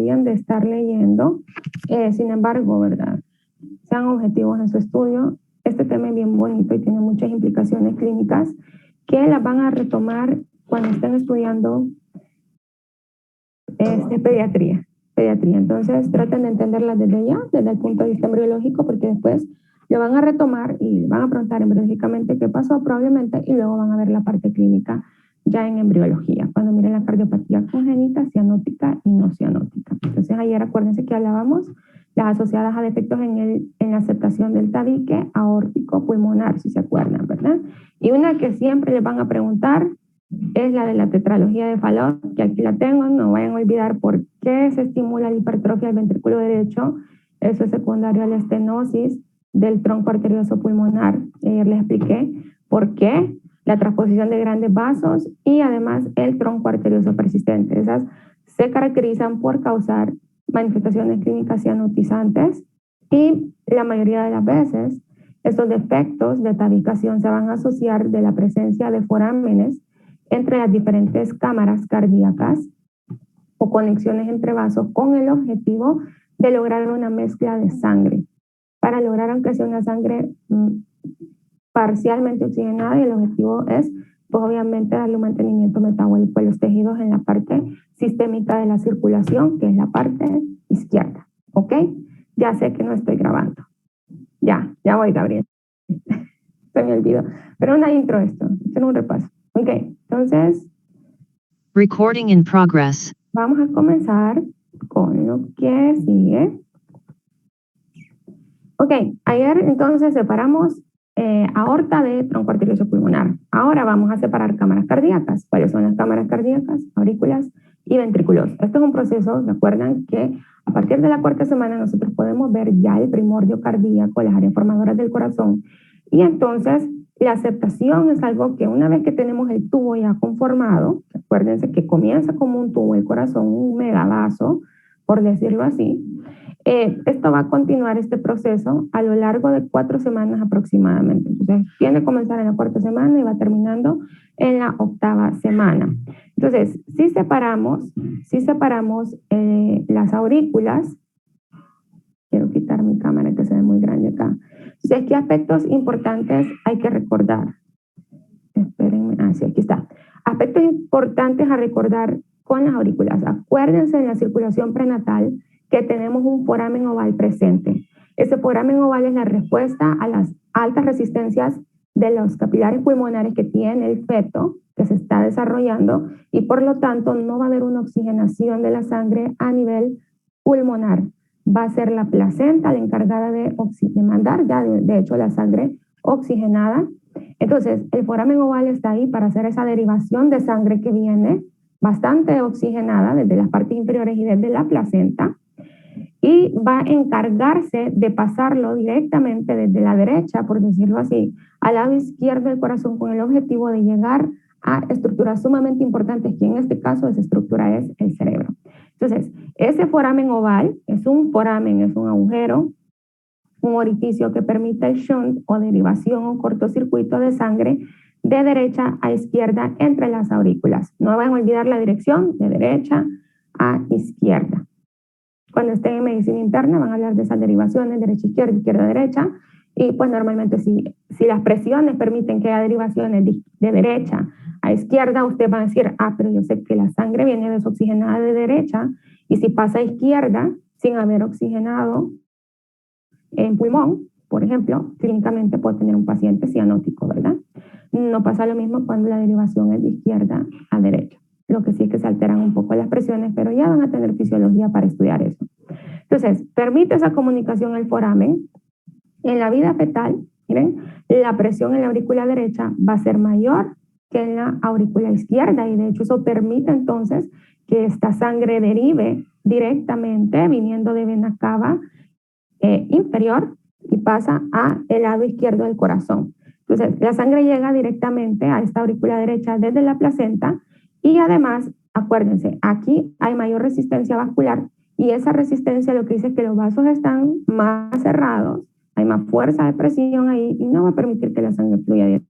deberían de estar leyendo. Sin embargo, ¿verdad? Sean objetivos en su estudio. Este tema es bien bonito y tiene muchas implicaciones clínicas que las van a retomar cuando estén estudiando pediatría. Entonces, traten de entenderlas desde ya, desde el punto de vista embriológico, porque después lo van a retomar y van a preguntar embriológicamente qué pasó probablemente, y luego van a ver la parte clínica ya en embriología, cuando miren la cardiopatía congénita, cianótica y no cianótica. Entonces, ayer acuérdense que hablábamos las asociadas a defectos en la aceptación del tabique aórtico pulmonar, si se acuerdan, ¿verdad? Y una que siempre les van a preguntar es la de la tetralogía de Fallot, que aquí la tengo. No vayan a olvidar por qué se estimula la hipertrofia del ventrículo derecho. Eso es secundario a la estenosis del tronco arterioso pulmonar. Ayer les expliqué por qué, la transposición de grandes vasos y además el tronco arterioso persistente. Esas se caracterizan por causar manifestaciones clínicas cianotizantes, y la mayoría de las veces estos defectos de tabicación se van a asociar de la presencia de forámenes entre las diferentes cámaras cardíacas o conexiones entre vasos, con el objetivo de lograr una mezcla de sangre, para lograr aunque sea una sangre parcialmente oxigenada, y el objetivo es, pues obviamente, darle un mantenimiento metabólico a los tejidos en la parte sistémica de la circulación, que es la parte izquierda, ¿ok? Ya sé que no estoy grabando. Ya voy, Gabriel. Se me olvidó. Pero una intro esto es un repaso. Ok, entonces... Recording in progress. Vamos a comenzar con lo que sigue. Ok, ayer entonces separamos aorta de tronco arterioso pulmonar. Ahora vamos a separar cámaras cardíacas. ¿Cuáles son las cámaras cardíacas? Aurículas y ventrículos. Esto es un proceso, ¿se acuerdan? Que a partir de la cuarta semana nosotros podemos ver ya el primordio cardíaco, las áreas formadoras del corazón. Y entonces la aceptación es algo que una vez que tenemos el tubo ya conformado, acuérdense que comienza como un tubo el corazón, un megavaso, por decirlo así. Esto va a continuar este proceso a lo largo de 4 semanas aproximadamente. Entonces, tiene que comenzar en la cuarta semana y va terminando en la 8ª semana. Entonces, si separamos las aurículas, quiero quitar mi cámara que se ve muy grande acá. Entonces, ¿qué aspectos importantes hay que recordar? Espérenme, sí, aquí está. Aspectos importantes a recordar con las aurículas. Acuérdense en la circulación prenatal que tenemos un foramen oval presente. Ese foramen oval es la respuesta a las altas resistencias de los capilares pulmonares que tiene el feto, que se está desarrollando, y por lo tanto no va a haber una oxigenación de la sangre a nivel pulmonar. Va a ser la placenta la encargada de mandar ya de hecho la sangre oxigenada. Entonces el foramen oval está ahí para hacer esa derivación de sangre que viene bastante oxigenada desde las partes inferiores y desde la placenta, y va a encargarse de pasarlo directamente desde la derecha, por decirlo así, al lado izquierdo del corazón, con el objetivo de llegar a estructuras sumamente importantes, que en este caso esa estructura es el cerebro. Entonces, ese foramen oval es un foramen, es un agujero, un orificio que permite el shunt o derivación o cortocircuito de sangre de derecha a izquierda entre las aurículas. No van a olvidar la dirección de derecha a izquierda. Cuando estén en medicina interna van a hablar de esas derivaciones, derecha-izquierda, izquierda-derecha, y pues normalmente si las presiones permiten que haya derivaciones de derecha a izquierda, usted va a decir, pero yo sé que la sangre viene desoxigenada de derecha, y si pasa a izquierda sin haber oxigenado en pulmón, por ejemplo, clínicamente puede tener un paciente cianótico, ¿verdad? No pasa lo mismo cuando la derivación es de izquierda a derecha. Lo que sí es que se alteran un poco las presiones, pero ya van a tener fisiología para estudiar eso. Entonces, permite esa comunicación el foramen. En la vida fetal, miren, la presión en la aurícula derecha va a ser mayor que en la aurícula izquierda, y de hecho eso permite entonces que esta sangre derive directamente viniendo de vena cava inferior y pasa al lado izquierdo del corazón. Entonces, la sangre llega directamente a esta aurícula derecha desde la placenta, y además, acuérdense, aquí hay mayor resistencia vascular, y esa resistencia lo que dice es que los vasos están más cerrados, hay más fuerza de presión ahí, y no va a permitir que la sangre fluya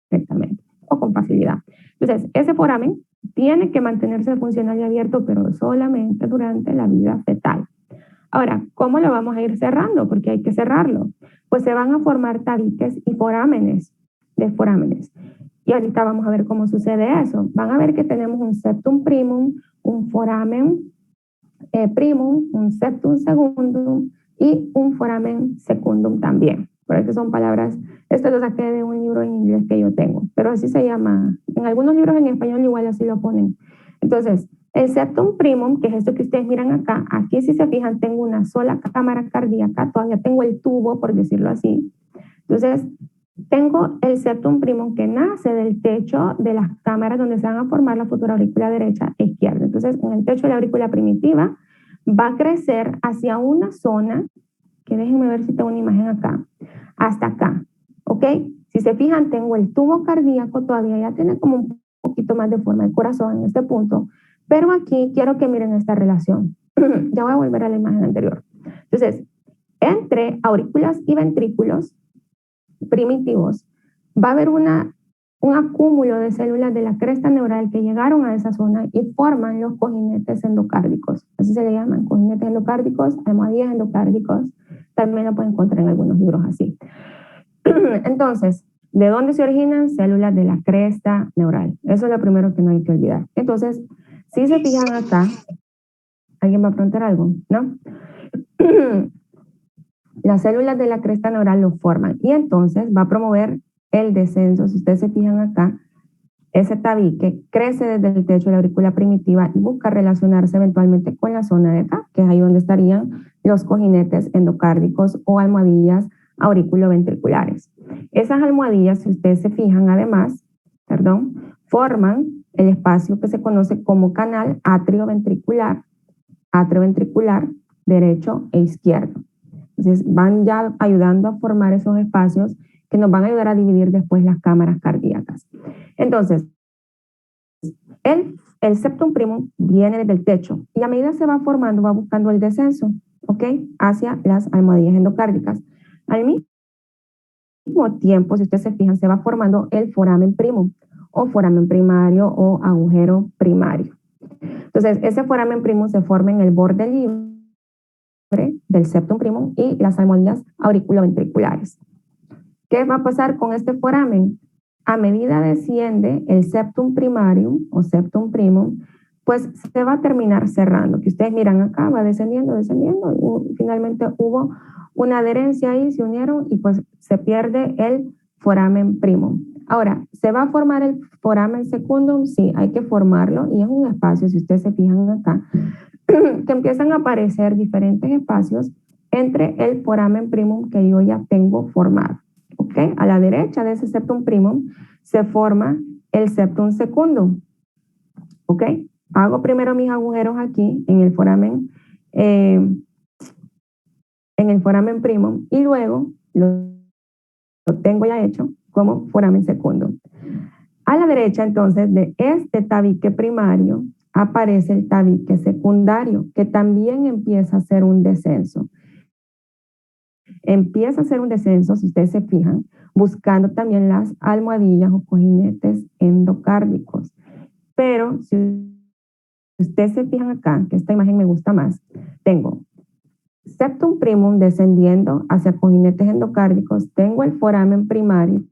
directamente o con facilidad. Entonces, ese foramen tiene que mantenerse funcional y abierto, pero solamente durante la vida fetal. Ahora, ¿cómo lo vamos a ir cerrando? Porque hay que cerrarlo. Pues se van a formar tabiques y forámenes de forámenes. Y ahorita vamos a ver cómo sucede eso. Van a ver que tenemos un septum primum, un foramen primum, un septum secundum y un foramen secundum también. Por eso son palabras, esto lo saqué de un libro en inglés que yo tengo, pero así se llama. En algunos libros en español igual así lo ponen. Entonces, el septum primum, que es esto que ustedes miran acá, aquí si se fijan tengo una sola cámara cardíaca, todavía tengo el tubo, por decirlo así. Entonces, tengo el septum primum que nace del techo de las cámaras donde se van a formar la futura aurícula derecha e izquierda. Entonces, en el techo de la aurícula primitiva va a crecer hacia una zona, que déjenme ver si tengo una imagen acá, hasta acá, ¿ok? Si se fijan, tengo el tubo cardíaco, todavía ya tiene como un poquito más de forma de corazón en este punto, pero aquí quiero que miren esta relación. Ya voy a volver a la imagen anterior. Entonces, entre aurículas y ventrículos primitivos, va a haber un acúmulo de células de la cresta neural que llegaron a esa zona y forman los cojinetes endocárdicos. Así se le llaman, cojinetes endocárdicos, almohadillas endocárdicos. También lo pueden encontrar en algunos libros así. Entonces, ¿de dónde se originan? Células de la cresta neural. Eso es lo primero que no hay que olvidar. Entonces, si se fijan acá, ¿alguien va a preguntar algo? ¿No? Las células de la cresta neural lo forman y entonces va a promover el descenso. Si ustedes se fijan acá, ese tabique crece desde el techo de la aurícula primitiva y busca relacionarse eventualmente con la zona de acá, que es ahí donde estarían los cojinetes endocárdicos o almohadillas auriculoventriculares. Esas almohadillas, si ustedes se fijan además, forman el espacio que se conoce como canal atrioventricular derecho e izquierdo. Entonces van ya ayudando a formar esos espacios que nos van a ayudar a dividir después las cámaras cardíacas. Entonces, el septum primum viene desde el techo y a medida se va formando, va buscando el descenso, ¿ok? Hacia las almohadillas endocárdicas. Al mismo tiempo, si ustedes se fijan, se va formando el foramen primum o foramen primario o agujero primario. Entonces, ese foramen primum se forma en el borde libre del septum primum y las almohadillas auriculoventriculares. ¿Qué va a pasar con este foramen? A medida desciende el septum primarium o septum primum, pues se va a terminar cerrando. Que ustedes miran acá, va descendiendo, y finalmente hubo una adherencia ahí, se unieron y pues se pierde el foramen primum. Ahora, ¿se va a formar el foramen secundum? Sí, hay que formarlo y es un espacio, si ustedes se fijan acá, que empiezan a aparecer diferentes espacios entre el foramen primum que yo ya tengo formado. ¿Okay? A la derecha de ese septum primum se forma el septum secundum. ¿Ok? Hago primero mis agujeros aquí en el foramen primum y luego lo tengo ya hecho como foramen secundum. A la derecha entonces de este tabique primario aparece el tabique secundario que también empieza a hacer un descenso. Empieza a hacer un descenso, si ustedes se fijan, buscando también las almohadillas o cojinetes endocárdicos. Pero si ustedes se fijan acá, que esta imagen me gusta más, tengo septum primum descendiendo hacia cojinetes endocárdicos, tengo el foramen primario,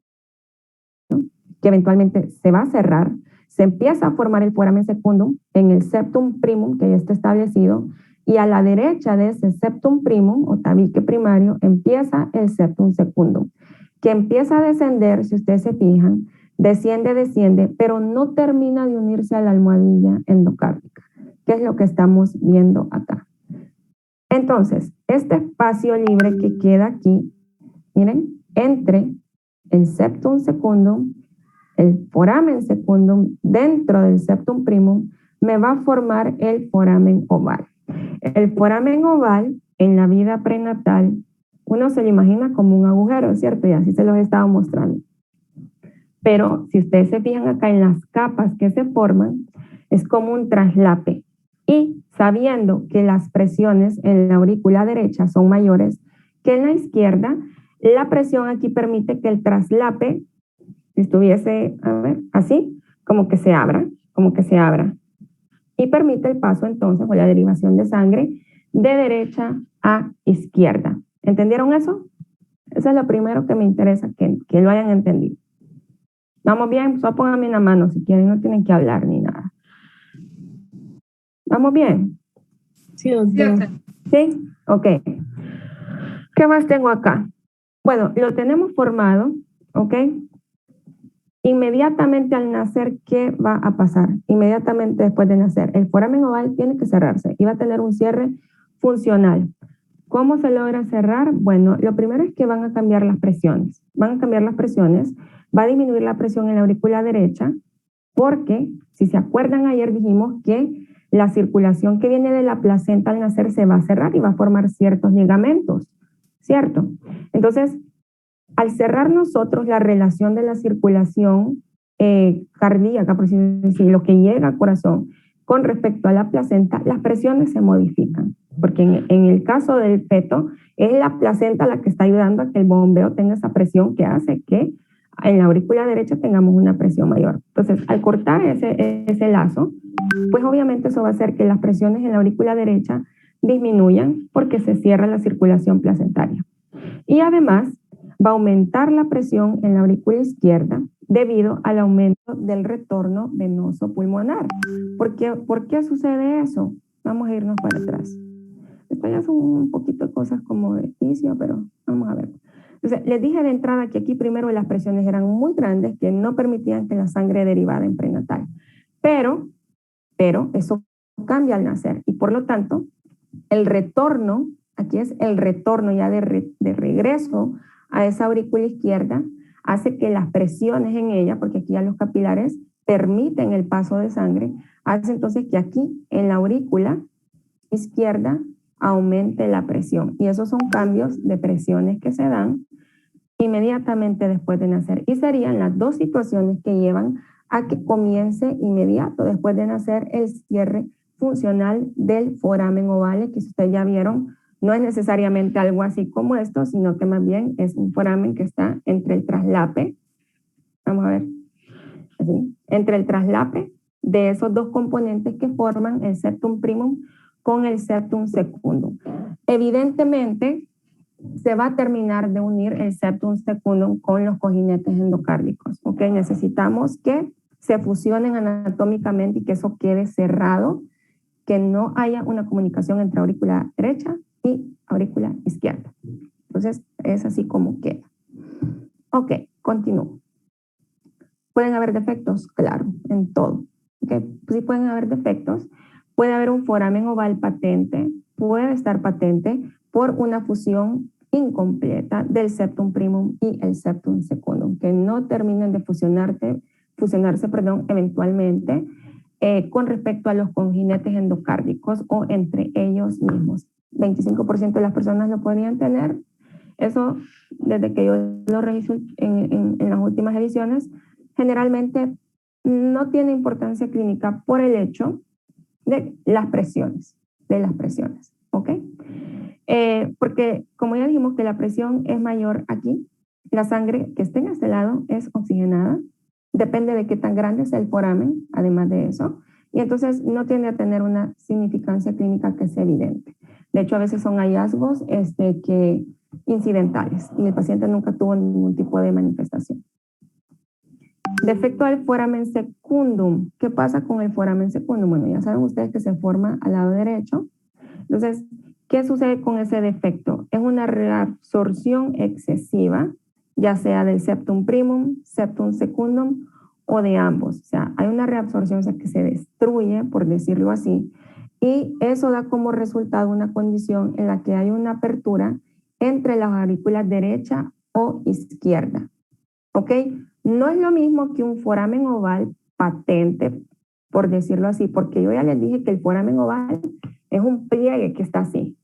¿no? Que eventualmente se va a cerrar, se empieza a formar el foramen secundum en el septum primum que ya está establecido, y a la derecha de ese septum primum o tabique primario empieza el septum secundum, que empieza a descender, si ustedes se fijan, desciende, pero no termina de unirse a la almohadilla endocárdica, que es lo que estamos viendo acá. Entonces, este espacio libre que queda aquí, miren, entre el septum secundum, el foramen secundum, dentro del septum primum, me va a formar el foramen oval. El foramen oval, en la vida prenatal, uno se lo imagina como un agujero, ¿cierto? Y así se los he estado mostrando. Pero si ustedes se fijan acá en las capas que se forman, es como un traslape. Y sabiendo que las presiones en la aurícula derecha son mayores que en la izquierda, la presión aquí permite que el traslape, si estuviese, a ver, así, como que se abra, como que se abra. Y permite el paso entonces o la derivación de sangre de derecha a izquierda. ¿Entendieron eso? Eso es lo primero que me interesa que lo hayan entendido. ¿Vamos bien? Solo pónganme una mano si quieren, no tienen que hablar ni nada. ¿Vamos bien? Sí, doctora. ¿Sí? Ok. ¿Qué más tengo acá? Bueno, lo tenemos formado, ¿ok? Inmediatamente al nacer, ¿qué va a pasar? Inmediatamente después de nacer, el foramen oval tiene que cerrarse y va a tener un cierre funcional. ¿Cómo se logra cerrar? Bueno, lo primero es que van a cambiar las presiones. Van a cambiar las presiones, va a disminuir la presión en la aurícula derecha, porque, si se acuerdan, ayer dijimos que la circulación que viene de la placenta al nacer se va a cerrar y va a formar ciertos ligamentos, ¿cierto? Entonces, al cerrar nosotros la relación de la circulación cardíaca, por así decirlo, lo que llega al corazón con respecto a la placenta, las presiones se modifican, porque en el caso del feto es la placenta la que está ayudando a que el bombeo tenga esa presión que hace que en la aurícula derecha tengamos una presión mayor. Entonces, al cortar ese lazo, pues obviamente eso va a hacer que las presiones en la aurícula derecha disminuyan porque se cierra la circulación placentaria. Y además, va a aumentar la presión en la aurícula izquierda debido al aumento del retorno venoso pulmonar. ¿Por qué sucede eso? Vamos a irnos para atrás. Esto ya son un poquito de cosas como de fisio, pero vamos a ver. Entonces, les dije de entrada que aquí primero las presiones eran muy grandes que no permitían que la sangre derivara en prenatal. Pero eso cambia al nacer y por lo tanto, el retorno, aquí es el retorno ya de regreso a esa aurícula izquierda, hace que las presiones en ella, porque aquí ya los capilares permiten el paso de sangre, hace entonces que aquí en la aurícula izquierda aumente la presión. Y esos son cambios de presiones que se dan inmediatamente después de nacer. Y serían las dos situaciones que llevan a que comience inmediato después de nacer el cierre funcional del foramen oval, que ustedes ya vieron, no es necesariamente algo así como esto, sino que más bien es un foramen que está entre el traslape, vamos a ver, así, entre el traslape de esos dos componentes que forman el septum primum con el septum secundum. Evidentemente, se va a terminar de unir el septum secundum con los cojinetes endocárdicos, ¿ok? Necesitamos que se fusionen anatómicamente y que eso quede cerrado, que no haya una comunicación entre aurícula derecha y aurícula izquierda. Entonces, es así como queda. Ok, continúo. ¿Pueden haber defectos? Claro, en todo. Okay. Sí pueden haber defectos. Puede haber un foramen oval patente, puede estar patente por una fusión incompleta del septum primum y el septum secundum, que no terminen de fusionarse, eventualmente con respecto a los cojinetes endocárdicos o entre ellos mismos. 25% de las personas lo podrían tener. Eso, desde que yo lo reviso en las últimas ediciones, generalmente no tiene importancia clínica por el hecho de las presiones, ¿ok? Porque como ya dijimos que la presión es mayor aquí, la sangre que esté en este lado es oxigenada, depende de qué tan grande sea el foramen, además de eso, y entonces no tiende a tener una significancia clínica que sea evidente. De hecho, a veces son hallazgos que incidentales y el paciente nunca tuvo ningún tipo de manifestación. Defecto del foramen secundum. ¿Qué pasa con el foramen secundum? Bueno, ya saben ustedes que se forma al lado derecho. Entonces, ¿qué sucede con ese defecto? Es una reabsorción excesiva, ya sea del septum primum, septum secundum o de ambos. O sea, hay una reabsorción, o sea, que se destruye, por decirlo así, y eso da como resultado una condición en la que hay una apertura entre las aurículas derecha o izquierda. ¿Ok? No es lo mismo que un foramen oval patente, por decirlo así, porque yo ya les dije que el foramen oval es un pliegue que está así.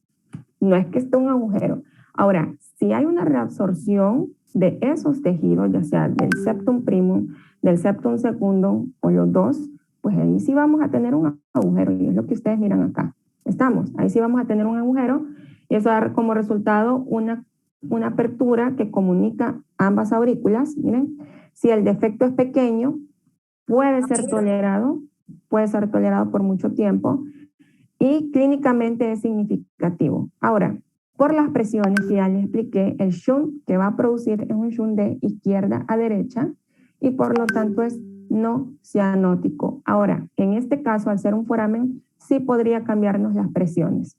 No es que esté un agujero. Ahora, si hay una reabsorción de esos tejidos, ya sea del septum primum, del septum secundum o los dos, pues ahí sí vamos a tener un agujero y es lo que ustedes miran acá. Estamos, ahí sí vamos a tener un agujero y eso da como resultado una apertura que comunica ambas aurículas. Miren, si el defecto es pequeño, puede ser tolerado puede ser tolerado por mucho tiempo y clínicamente es significativo. Ahora, por las presiones que ya les expliqué, el shunt que va a producir es un shunt de izquierda a derecha y por lo tanto es no cianótico. Ahora, en este caso, al ser un foramen, sí podría cambiarnos las presiones.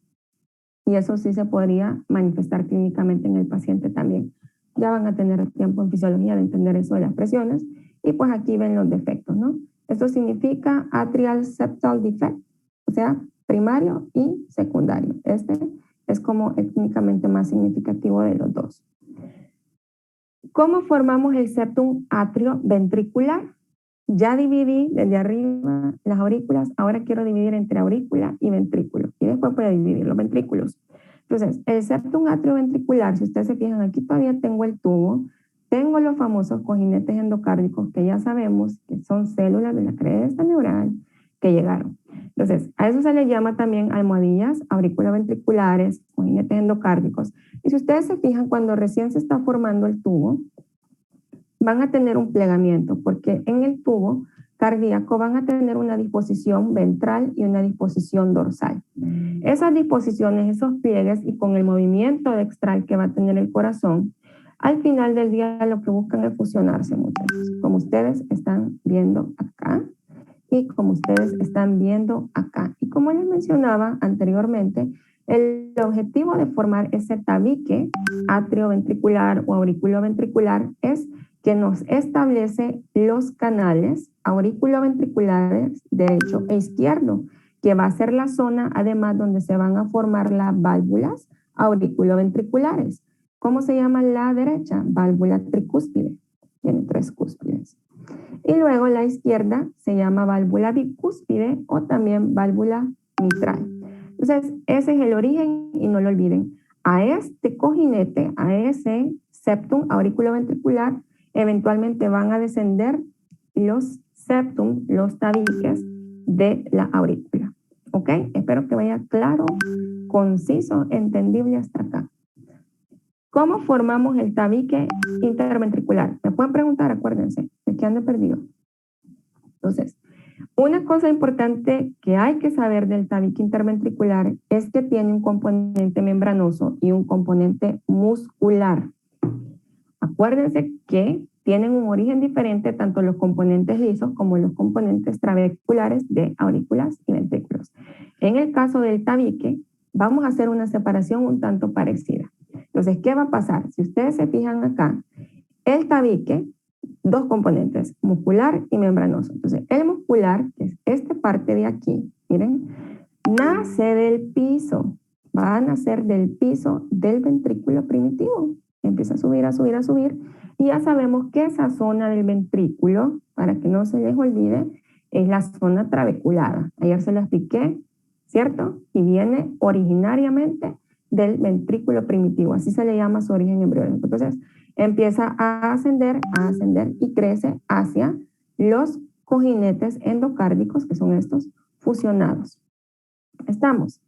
Y eso sí se podría manifestar clínicamente en el paciente también. Ya van a tener tiempo en fisiología de entender eso de las presiones. Y pues aquí ven los defectos, ¿no? Esto significa atrial septal defect, o sea, primario y secundario. Este es como el clínicamente más significativo de los dos. ¿Cómo formamos el septum atrioventricular? Ya dividí desde arriba las aurículas, ahora quiero dividir entre aurícula y ventrículo. Y después voy a dividir los ventrículos. Entonces, el septum atrioventricular, si ustedes se fijan, aquí todavía tengo el tubo, tengo los famosos cojinetes endocárdicos que ya sabemos que son células de la cresta neural que llegaron. Entonces, a eso se le llama también almohadillas auriculoventriculares, cojinetes endocárdicos. Y si ustedes se fijan, cuando recién se está formando el tubo, van a tener un plegamiento, porque en el tubo cardíaco van a tener una disposición ventral y una disposición dorsal. Esas disposiciones, esos pliegues y con el movimiento dextral que va a tener el corazón, al final del día lo que buscan es fusionarse, muchachos, como ustedes están viendo acá y como ustedes están viendo acá. Y como les mencionaba anteriormente, el objetivo de formar ese tabique atrioventricular o auriculoventricular es que nos establece los canales auriculoventriculares derecho e izquierdo, que va a ser la zona además donde se van a formar las válvulas auriculoventriculares. ¿Cómo se llama la derecha? Válvula tricúspide. Tiene 3 cúspides. Y luego la izquierda se llama válvula bicúspide o también válvula mitral. Entonces, ese es el origen y no lo olviden. A este cojinete, a ese septum auriculoventricular, eventualmente van a descender los septum, los tabiques de la aurícula. ¿Ok? Espero que vaya claro, conciso, entendible hasta acá. ¿Cómo formamos el tabique interventricular? Me pueden preguntar, acuérdense, de que ando perdido. Entonces, una cosa importante que hay que saber del tabique interventricular es que tiene un componente membranoso y un componente muscular. Acuérdense que tienen un origen diferente tanto los componentes lisos como los componentes trabeculares de aurículas y ventrículos. En el caso del tabique, vamos a hacer una separación un tanto parecida. Entonces, ¿qué va a pasar? Si ustedes se fijan acá, el tabique, 2 componentes, muscular y membranoso. Entonces, el muscular, que es esta parte de aquí, miren, nace del piso, va a nacer del piso del ventrículo primitivo. Empieza a subir, a subir, a subir. Y ya sabemos que esa zona del ventrículo, para que no se les olvide, es la zona trabeculada. Ayer se lo expliqué, ¿cierto? Y viene originariamente del ventrículo primitivo. Así se le llama su origen embriónico. Entonces, empieza a ascender y crece hacia los cojinetes endocárdicos, que son estos fusionados. ¿Estamos?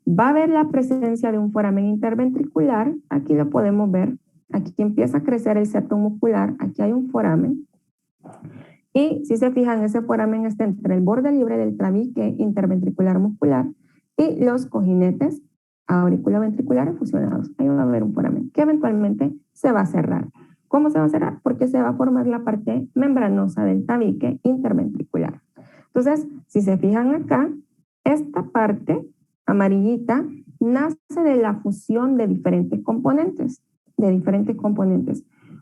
Va a haber la presencia de un foramen interventricular. Aquí lo podemos ver. Aquí empieza a crecer el septum muscular. Aquí hay un foramen. Y si se fijan, ese foramen está entre el borde libre del tabique interventricular muscular y los cojinetes auriculoventriculares fusionados. Ahí va a haber un foramen que eventualmente se va a cerrar. ¿Cómo se va a cerrar? Porque se va a formar la parte membranosa del tabique interventricular. Entonces, si se fijan acá, esta parte amarillita nace de la fusión de diferentes componentes.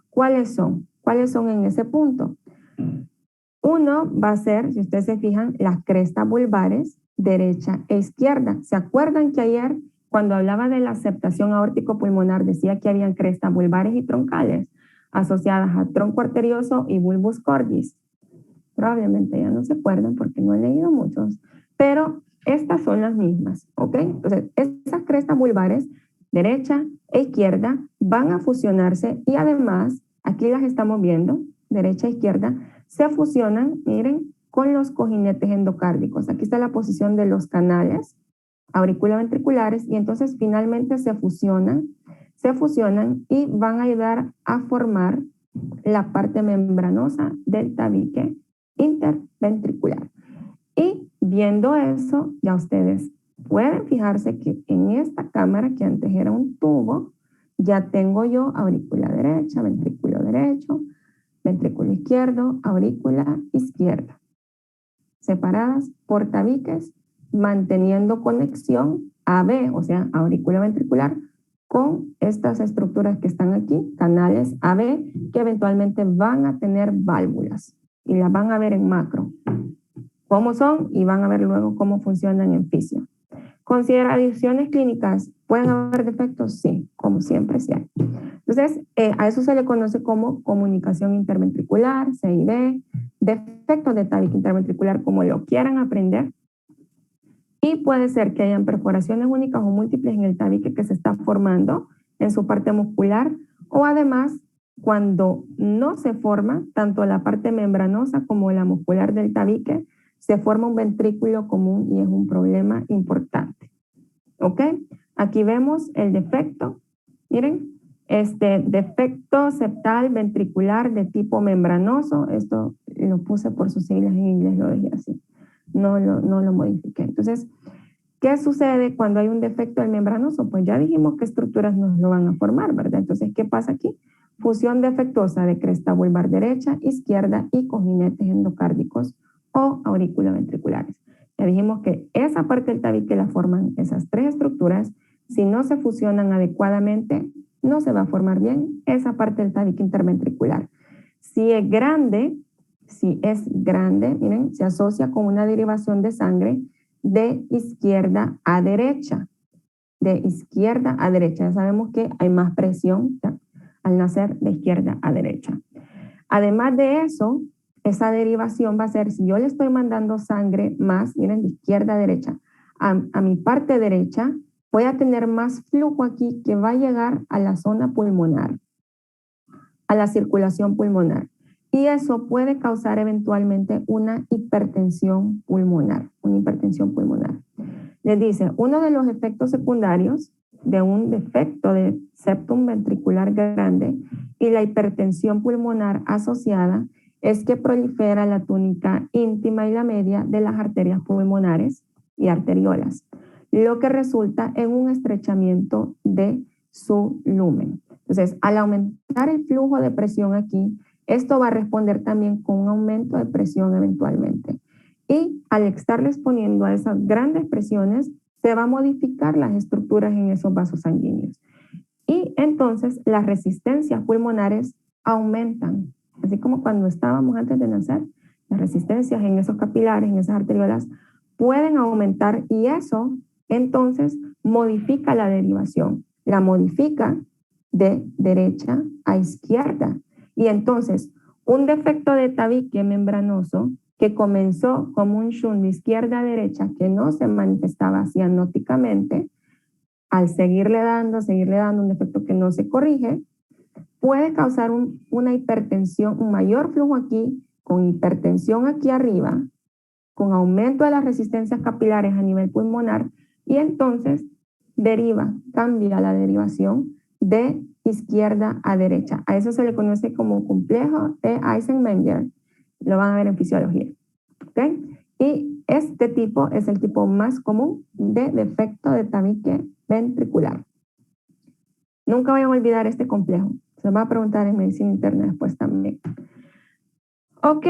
¿Cuáles son? ¿Cuáles son en ese punto? Uno va a ser, si ustedes se fijan, las crestas vulvares derecha e izquierda. ¿Se acuerdan que ayer cuando hablaba de la aceptación aórtico-pulmonar decía que habían crestas vulvares y troncales asociadas a tronco arterioso y bulbus cordis? Probablemente ya no se acuerdan porque no he leído muchos, pero estas son las mismas, ¿ok? Entonces, esas crestas vulvares, derecha e izquierda, van a fusionarse y además, aquí las estamos viendo, derecha e izquierda, se fusionan, miren, con los cojinetes endocárdicos. Aquí está la posición de los canales auriculoventriculares y entonces finalmente se fusionan y van a ayudar a formar la parte membranosa del tabique interventricular. viendo eso, ya ustedes pueden fijarse que en esta cámara, que antes era un tubo, ya tengo yo aurícula derecha, ventrículo derecho, ventrículo izquierdo, aurícula izquierda, separadas por tabiques, manteniendo conexión AB, o sea, aurícula ventricular, con estas estructuras que están aquí, canales AB, que eventualmente van a tener válvulas y las van a ver en macro, cómo son, y van a ver luego cómo funcionan en fisio. Consideraciones clínicas, ¿pueden haber defectos? Sí, como siempre sí hay. Entonces, a eso se le conoce como comunicación interventricular, CIV, defectos de tabique interventricular, como lo quieran aprender. Y puede ser que hayan perforaciones únicas o múltiples en el tabique que se está formando en su parte muscular, o además, cuando no se forma tanto la parte membranosa como la muscular del tabique, se forma un ventrículo común y es un problema importante. ¿Ok? Aquí vemos el defecto. Miren, defecto septal ventricular de tipo membranoso. Esto lo puse por sus siglas en inglés, lo dejé así. No lo modifiqué. Entonces, ¿qué sucede cuando hay un defecto del membranoso? Pues ya dijimos qué estructuras nos lo van a formar, ¿verdad? Entonces, ¿qué pasa aquí? Fusión defectuosa de cresta vulvar derecha, izquierda y cojinetes endocárdicos o auriculoventriculares. Ya dijimos que esa parte del tabique la forman esas tres estructuras. Si no se fusionan adecuadamente, no se va a formar bien esa parte del tabique interventricular. Si es grande, miren, se asocia con una derivación de sangre de izquierda a derecha. De izquierda a derecha. Ya sabemos que hay más presión, ¿ya?, al nacer de izquierda a derecha. Además de eso, esa derivación va a ser, si yo le estoy mandando sangre más, miren, de izquierda a derecha, a mi parte derecha, voy a tener más flujo aquí que va a llegar a la zona pulmonar, a la circulación pulmonar. Y eso puede causar eventualmente una hipertensión pulmonar, Les dice, uno de los efectos secundarios de un defecto de septum ventricular grande y la hipertensión pulmonar asociada es que prolifera la túnica íntima y la media de las arterias pulmonares y arteriolas, lo que resulta en un estrechamiento de su lumen. Entonces, al aumentar el flujo de presión aquí, esto va a responder también con un aumento de presión eventualmente. Y al estarles poniendo a esas grandes presiones, se va a modificar las estructuras en esos vasos sanguíneos. Y entonces las resistencias pulmonares aumentan. Así como cuando estábamos antes de nacer, las resistencias en esos capilares, en esas arteriolas, pueden aumentar y eso entonces modifica la derivación. La modifica de derecha a izquierda. Y entonces, un defecto de tabique membranoso que comenzó como un shunt de izquierda a derecha que no se manifestaba cianóticamente, al seguirle dando un defecto que no se corrige, puede causar una hipertensión, un mayor flujo aquí, con hipertensión aquí arriba, con aumento de las resistencias capilares a nivel pulmonar, y entonces cambia la derivación de izquierda a derecha. A eso se le conoce como complejo de Eisenmenger. Lo van a ver en fisiología. ¿Ok? Y este tipo es el tipo más común de defecto de tabique ventricular. Nunca vayan a olvidar este complejo. Se va a preguntar en medicina interna después también. Ok.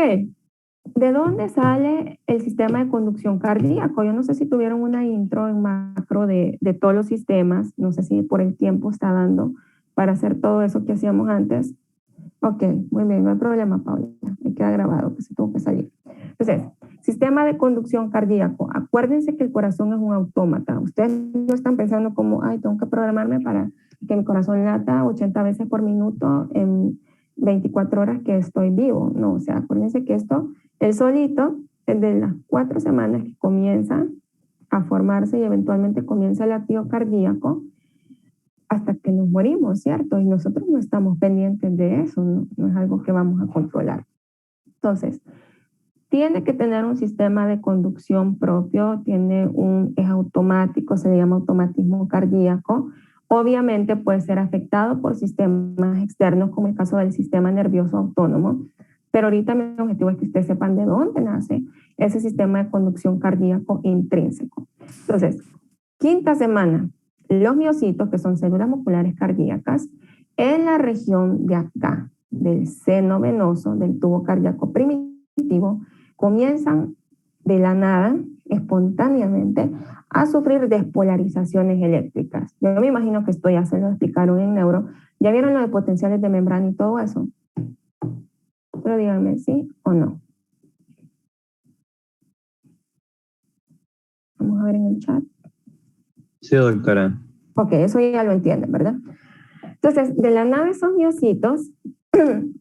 ¿De dónde sale el sistema de conducción cardíaco? Yo no sé si tuvieron una intro en macro de todos los sistemas. No sé si por el tiempo está dando para hacer todo eso que hacíamos antes. Ok, muy bien, no hay problema, Paula. Me queda grabado que se tuvo que salir. Entonces, sistema de conducción cardíaco. Acuérdense que el corazón es un autómata. Ustedes no están pensando como, ay, tengo que programarme para que mi corazón lata 80 veces por minuto en 24 horas que estoy vivo. No, o sea, acuérdense que esto, el solito, desde las 4 semanas que comienza a formarse y eventualmente comienza el latido cardíaco, hasta que nos morimos, ¿cierto? Y nosotros no estamos pendientes de eso, no es algo que vamos a controlar. Entonces, tiene que tener un sistema de conducción propio, es automático, se le llama automatismo cardíaco. Obviamente puede ser afectado por sistemas externos, como el caso del sistema nervioso autónomo, pero ahorita mi objetivo es que ustedes sepan de dónde nace ese sistema de conducción cardíaco intrínseco. Entonces, quinta semana, los miocitos, que son células musculares cardíacas, en la región de acá, del seno venoso, del tubo cardíaco primitivo, comienzan de la nada, espontáneamente, a sufrir despolarizaciones eléctricas. Yo me imagino que esto ya se lo explicaron en neuro. ¿Ya vieron lo de potenciales de membrana y todo eso? Pero díganme sí o no. Vamos a ver en el chat. Sí, doctora. Ok, eso ya lo entienden, ¿verdad? Entonces, de la nada esos miocitos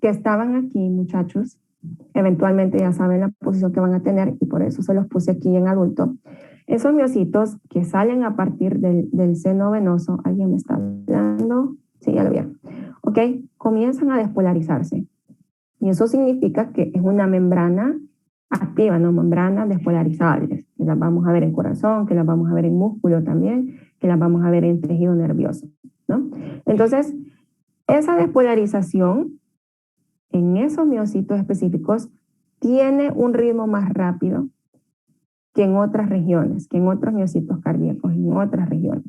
que estaban aquí, muchachos, eventualmente ya saben la posición que van a tener y por eso se los puse aquí en adulto. Esos miocitos que salen a partir del seno venoso, ¿alguien me está hablando? Sí, ya lo vieron. Ok, comienzan a despolarizarse. Y eso significa que es una membrana activa, ¿no? Membranas despolarizables, que las vamos a ver en corazón, que las vamos a ver en músculo también, que las vamos a ver en tejido nervioso, ¿no? Entonces, esa despolarización en esos miocitos específicos tiene un ritmo más rápido que en otras regiones, que en otros miocitos cardíacos, en otras regiones.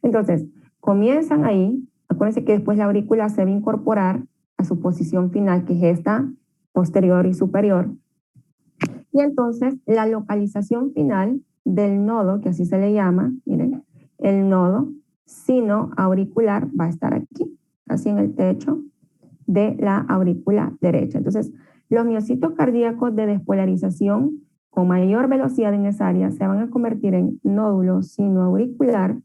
Entonces, comienzan ahí, acuérdense que después la aurícula se va a incorporar a su posición final, que es esta, posterior y superior. Y entonces, la localización final del nodo, que así se le llama, miren, el nodo sinoauricular va a estar aquí, así en el techo de la aurícula derecha. Entonces, los miocitos cardíacos de despolarización con mayor velocidad en esa área se van a convertir en nódulo sinoauricular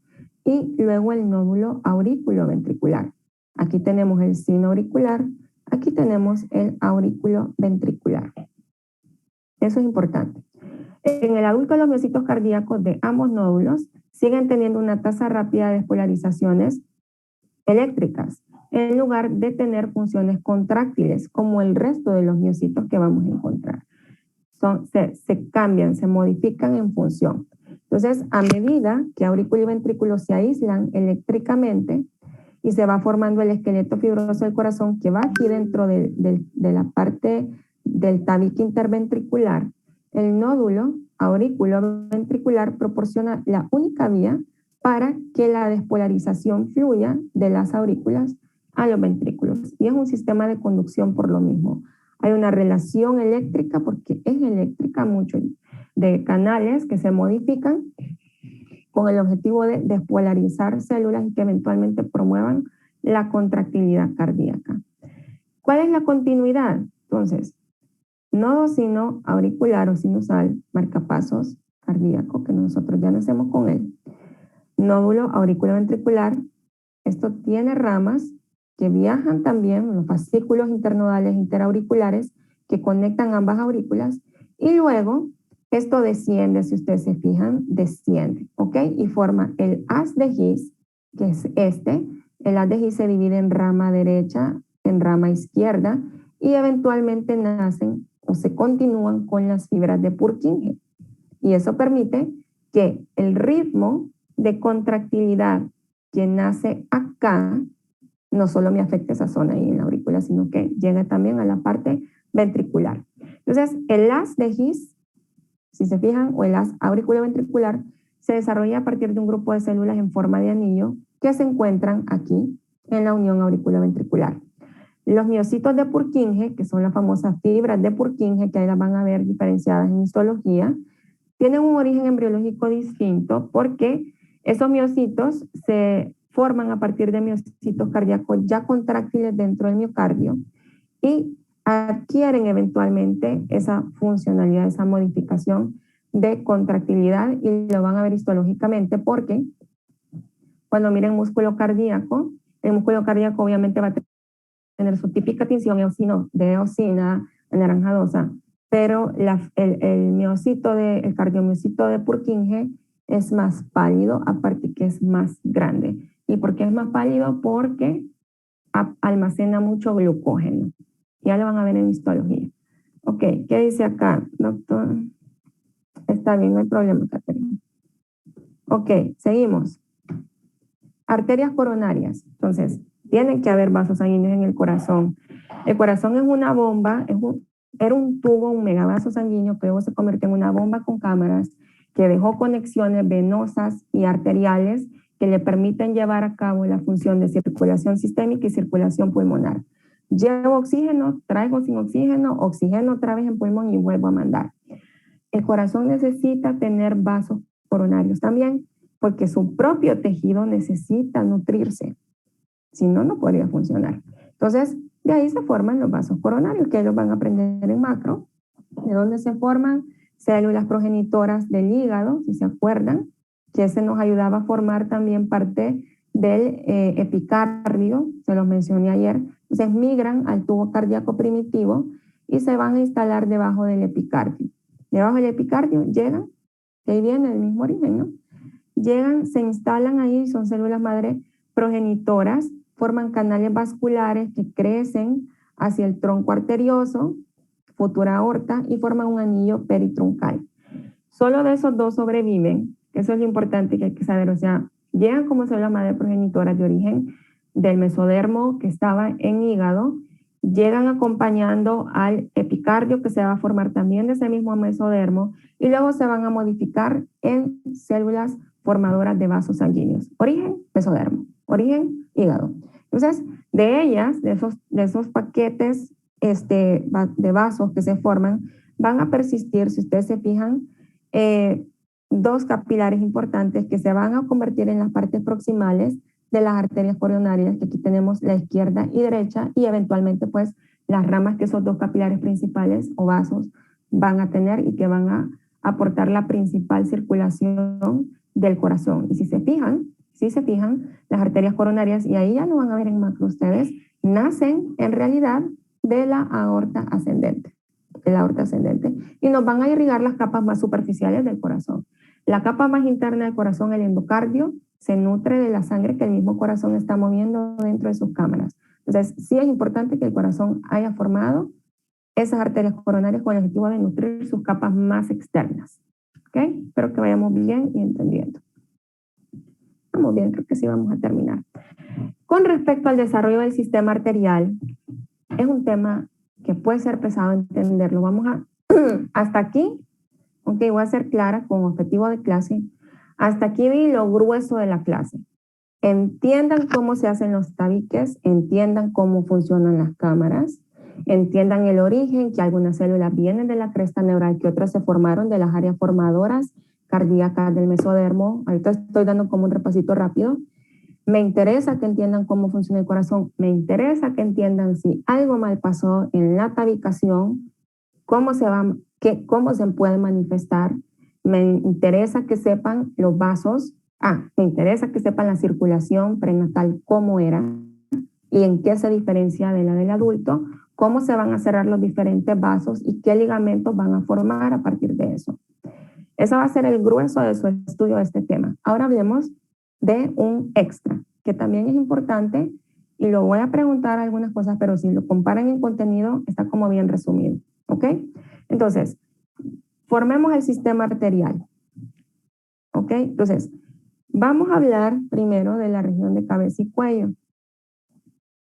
y luego el nódulo auriculoventricular. Aquí tenemos el sinoauricular, aquí tenemos el auriculoventricular. Eso es importante. En el adulto, los miocitos cardíacos de ambos nódulos siguen teniendo una tasa rápida de despolarizaciones eléctricas, en lugar de tener funciones contráctiles, como el resto de los miocitos que vamos a encontrar. Se cambian, se modifican en función. Entonces, a medida que aurículo y ventrículo se aíslan eléctricamente y se va formando el esqueleto fibroso del corazón que va aquí dentro de la parte del tabique interventricular, el nódulo auriculoventricular proporciona la única vía para que la despolarización fluya de las aurículas a los ventrículos. Y es un sistema de conducción por lo mismo. Hay una relación eléctrica, porque es eléctrica mucho, de canales que se modifican con el objetivo de despolarizar células y que eventualmente promuevan la contractilidad cardíaca. ¿Cuál es la continuidad? Entonces, nodo sinoauricular o sinusal, marcapasos cardíaco, que nosotros ya nacemos con él. Nódulo auriculoventricular, esto tiene ramas que viajan también, los fascículos internodales interauriculares que conectan ambas aurículas, y luego esto desciende, si ustedes se fijan, desciende, ¿ok? Y forma el haz de His, que es este. El haz de His se divide en rama derecha, en rama izquierda, y eventualmente nacen o se continúan con las fibras de Purkinje. Y eso permite que el ritmo de contractilidad que nace acá no solo me afecte esa zona ahí en la aurícula, sino que llega también a la parte ventricular. Entonces, el haz de His, si se fijan, o el haz auriculoventricular, se desarrolla a partir de un grupo de células en forma de anillo que se encuentran aquí en la unión auriculoventricular. Los miocitos de Purkinje, que son las famosas fibras de Purkinje, que ahí las van a ver diferenciadas en histología, tienen un origen embriológico distinto porque esos miocitos se forman a partir de miocitos cardíacos ya contráctiles dentro del miocardio y adquieren eventualmente esa funcionalidad, esa modificación de contractilidad, y lo van a ver histológicamente porque cuando miren músculo cardíaco, el músculo cardíaco obviamente va a tener su típica tinción de eosina anaranjadosa, pero el cardiomiocito de Purkinje es más pálido, aparte que es más grande. ¿Y por qué es más pálido? Porque almacena mucho glucógeno. Ya lo van a ver en histología. Ok, ¿qué dice acá, doctor? Está bien, no hay problema, Caterina. Ok, seguimos. Arterias coronarias. Entonces, tienen que haber vasos sanguíneos en el corazón. El corazón es una bomba, era un tubo, un megavaso sanguíneo que luego se convirtió en una bomba con cámaras que dejó conexiones venosas y arteriales que le permiten llevar a cabo la función de circulación sistémica y circulación pulmonar. Llevo oxígeno, traigo sin oxígeno, oxígeno otra vez en pulmón y vuelvo a mandar. El corazón necesita tener vasos coronarios también, porque su propio tejido necesita nutrirse. Si no, no podría funcionar. Entonces, de ahí se forman los vasos coronarios, que ellos van a aprender en macro, de donde se forman células progenitoras del hígado, si se acuerdan, que ese nos ayudaba a formar también parte del epicardio, se los mencioné ayer. Entonces migran al tubo cardíaco primitivo y se van a instalar debajo del epicardio. Debajo del epicardio llegan, que ahí viene el mismo origen, ¿no? Llegan, se instalan ahí, son células madre progenitoras, forman canales vasculares que crecen hacia el tronco arterioso, futura aorta, y forman un anillo peritruncal. Solo de esos dos sobreviven, que eso es lo importante que hay que saber, o sea, llegan como células madre progenitoras de origen del mesodermo que estaba en hígado, llegan acompañando al epicardio que se va a formar también de ese mismo mesodermo y luego se van a modificar en células formadoras de vasos sanguíneos. Origen, mesodermo. Origen, hígado. Entonces, de ellas, de esos paquetes de vasos que se forman, van a persistir, si ustedes se fijan, dos capilares importantes que se van a convertir en las partes proximales de las arterias coronarias, que aquí tenemos la izquierda y derecha, y eventualmente pues las ramas que esos dos capilares principales o vasos van a tener y que van a aportar la principal circulación del corazón. Y si se fijan, las arterias coronarias, y ahí ya lo van a ver en macro ustedes, nacen en realidad de la aorta ascendente, y nos van a irrigar las capas más superficiales del corazón. La capa más interna del corazón, el endocardio, se nutre de la sangre que el mismo corazón está moviendo dentro de sus cámaras. Entonces, sí es importante que el corazón haya formado esas arterias coronarias con el objetivo de nutrir sus capas más externas. ¿Ok? Espero que vayamos bien y entendiendo. Vamos bien, creo que sí vamos a terminar. Con respecto al desarrollo del sistema arterial, es un tema que puede ser pesado entenderlo. Vamos a, hasta aquí, aunque voy a ser clara con objetivo de clase, hasta aquí vi lo grueso de la clase. Entiendan cómo se hacen los tabiques, entiendan cómo funcionan las cámaras, entiendan el origen, que algunas células vienen de la cresta neural, que otras se formaron de las áreas formadoras cardíacas del mesodermo. Ahorita estoy dando como un repasito rápido. Me interesa que entiendan cómo funciona el corazón, me interesa que entiendan si algo mal pasó en la tabicación, cómo se puede manifestar. Me interesa que sepan los vasos, me interesa que sepan la circulación prenatal, cómo era y en qué se diferencia de la del adulto, cómo se van a cerrar los diferentes vasos y qué ligamentos van a formar a partir de eso. Eso va a ser el grueso de su estudio de este tema. Ahora hablemos de un extra, que también es importante, y lo voy a preguntar algunas cosas, pero si lo comparan en contenido, está como bien resumido, ¿ok? Entonces, formemos el sistema arterial, ¿ok? Entonces, vamos a hablar primero de la región de cabeza y cuello.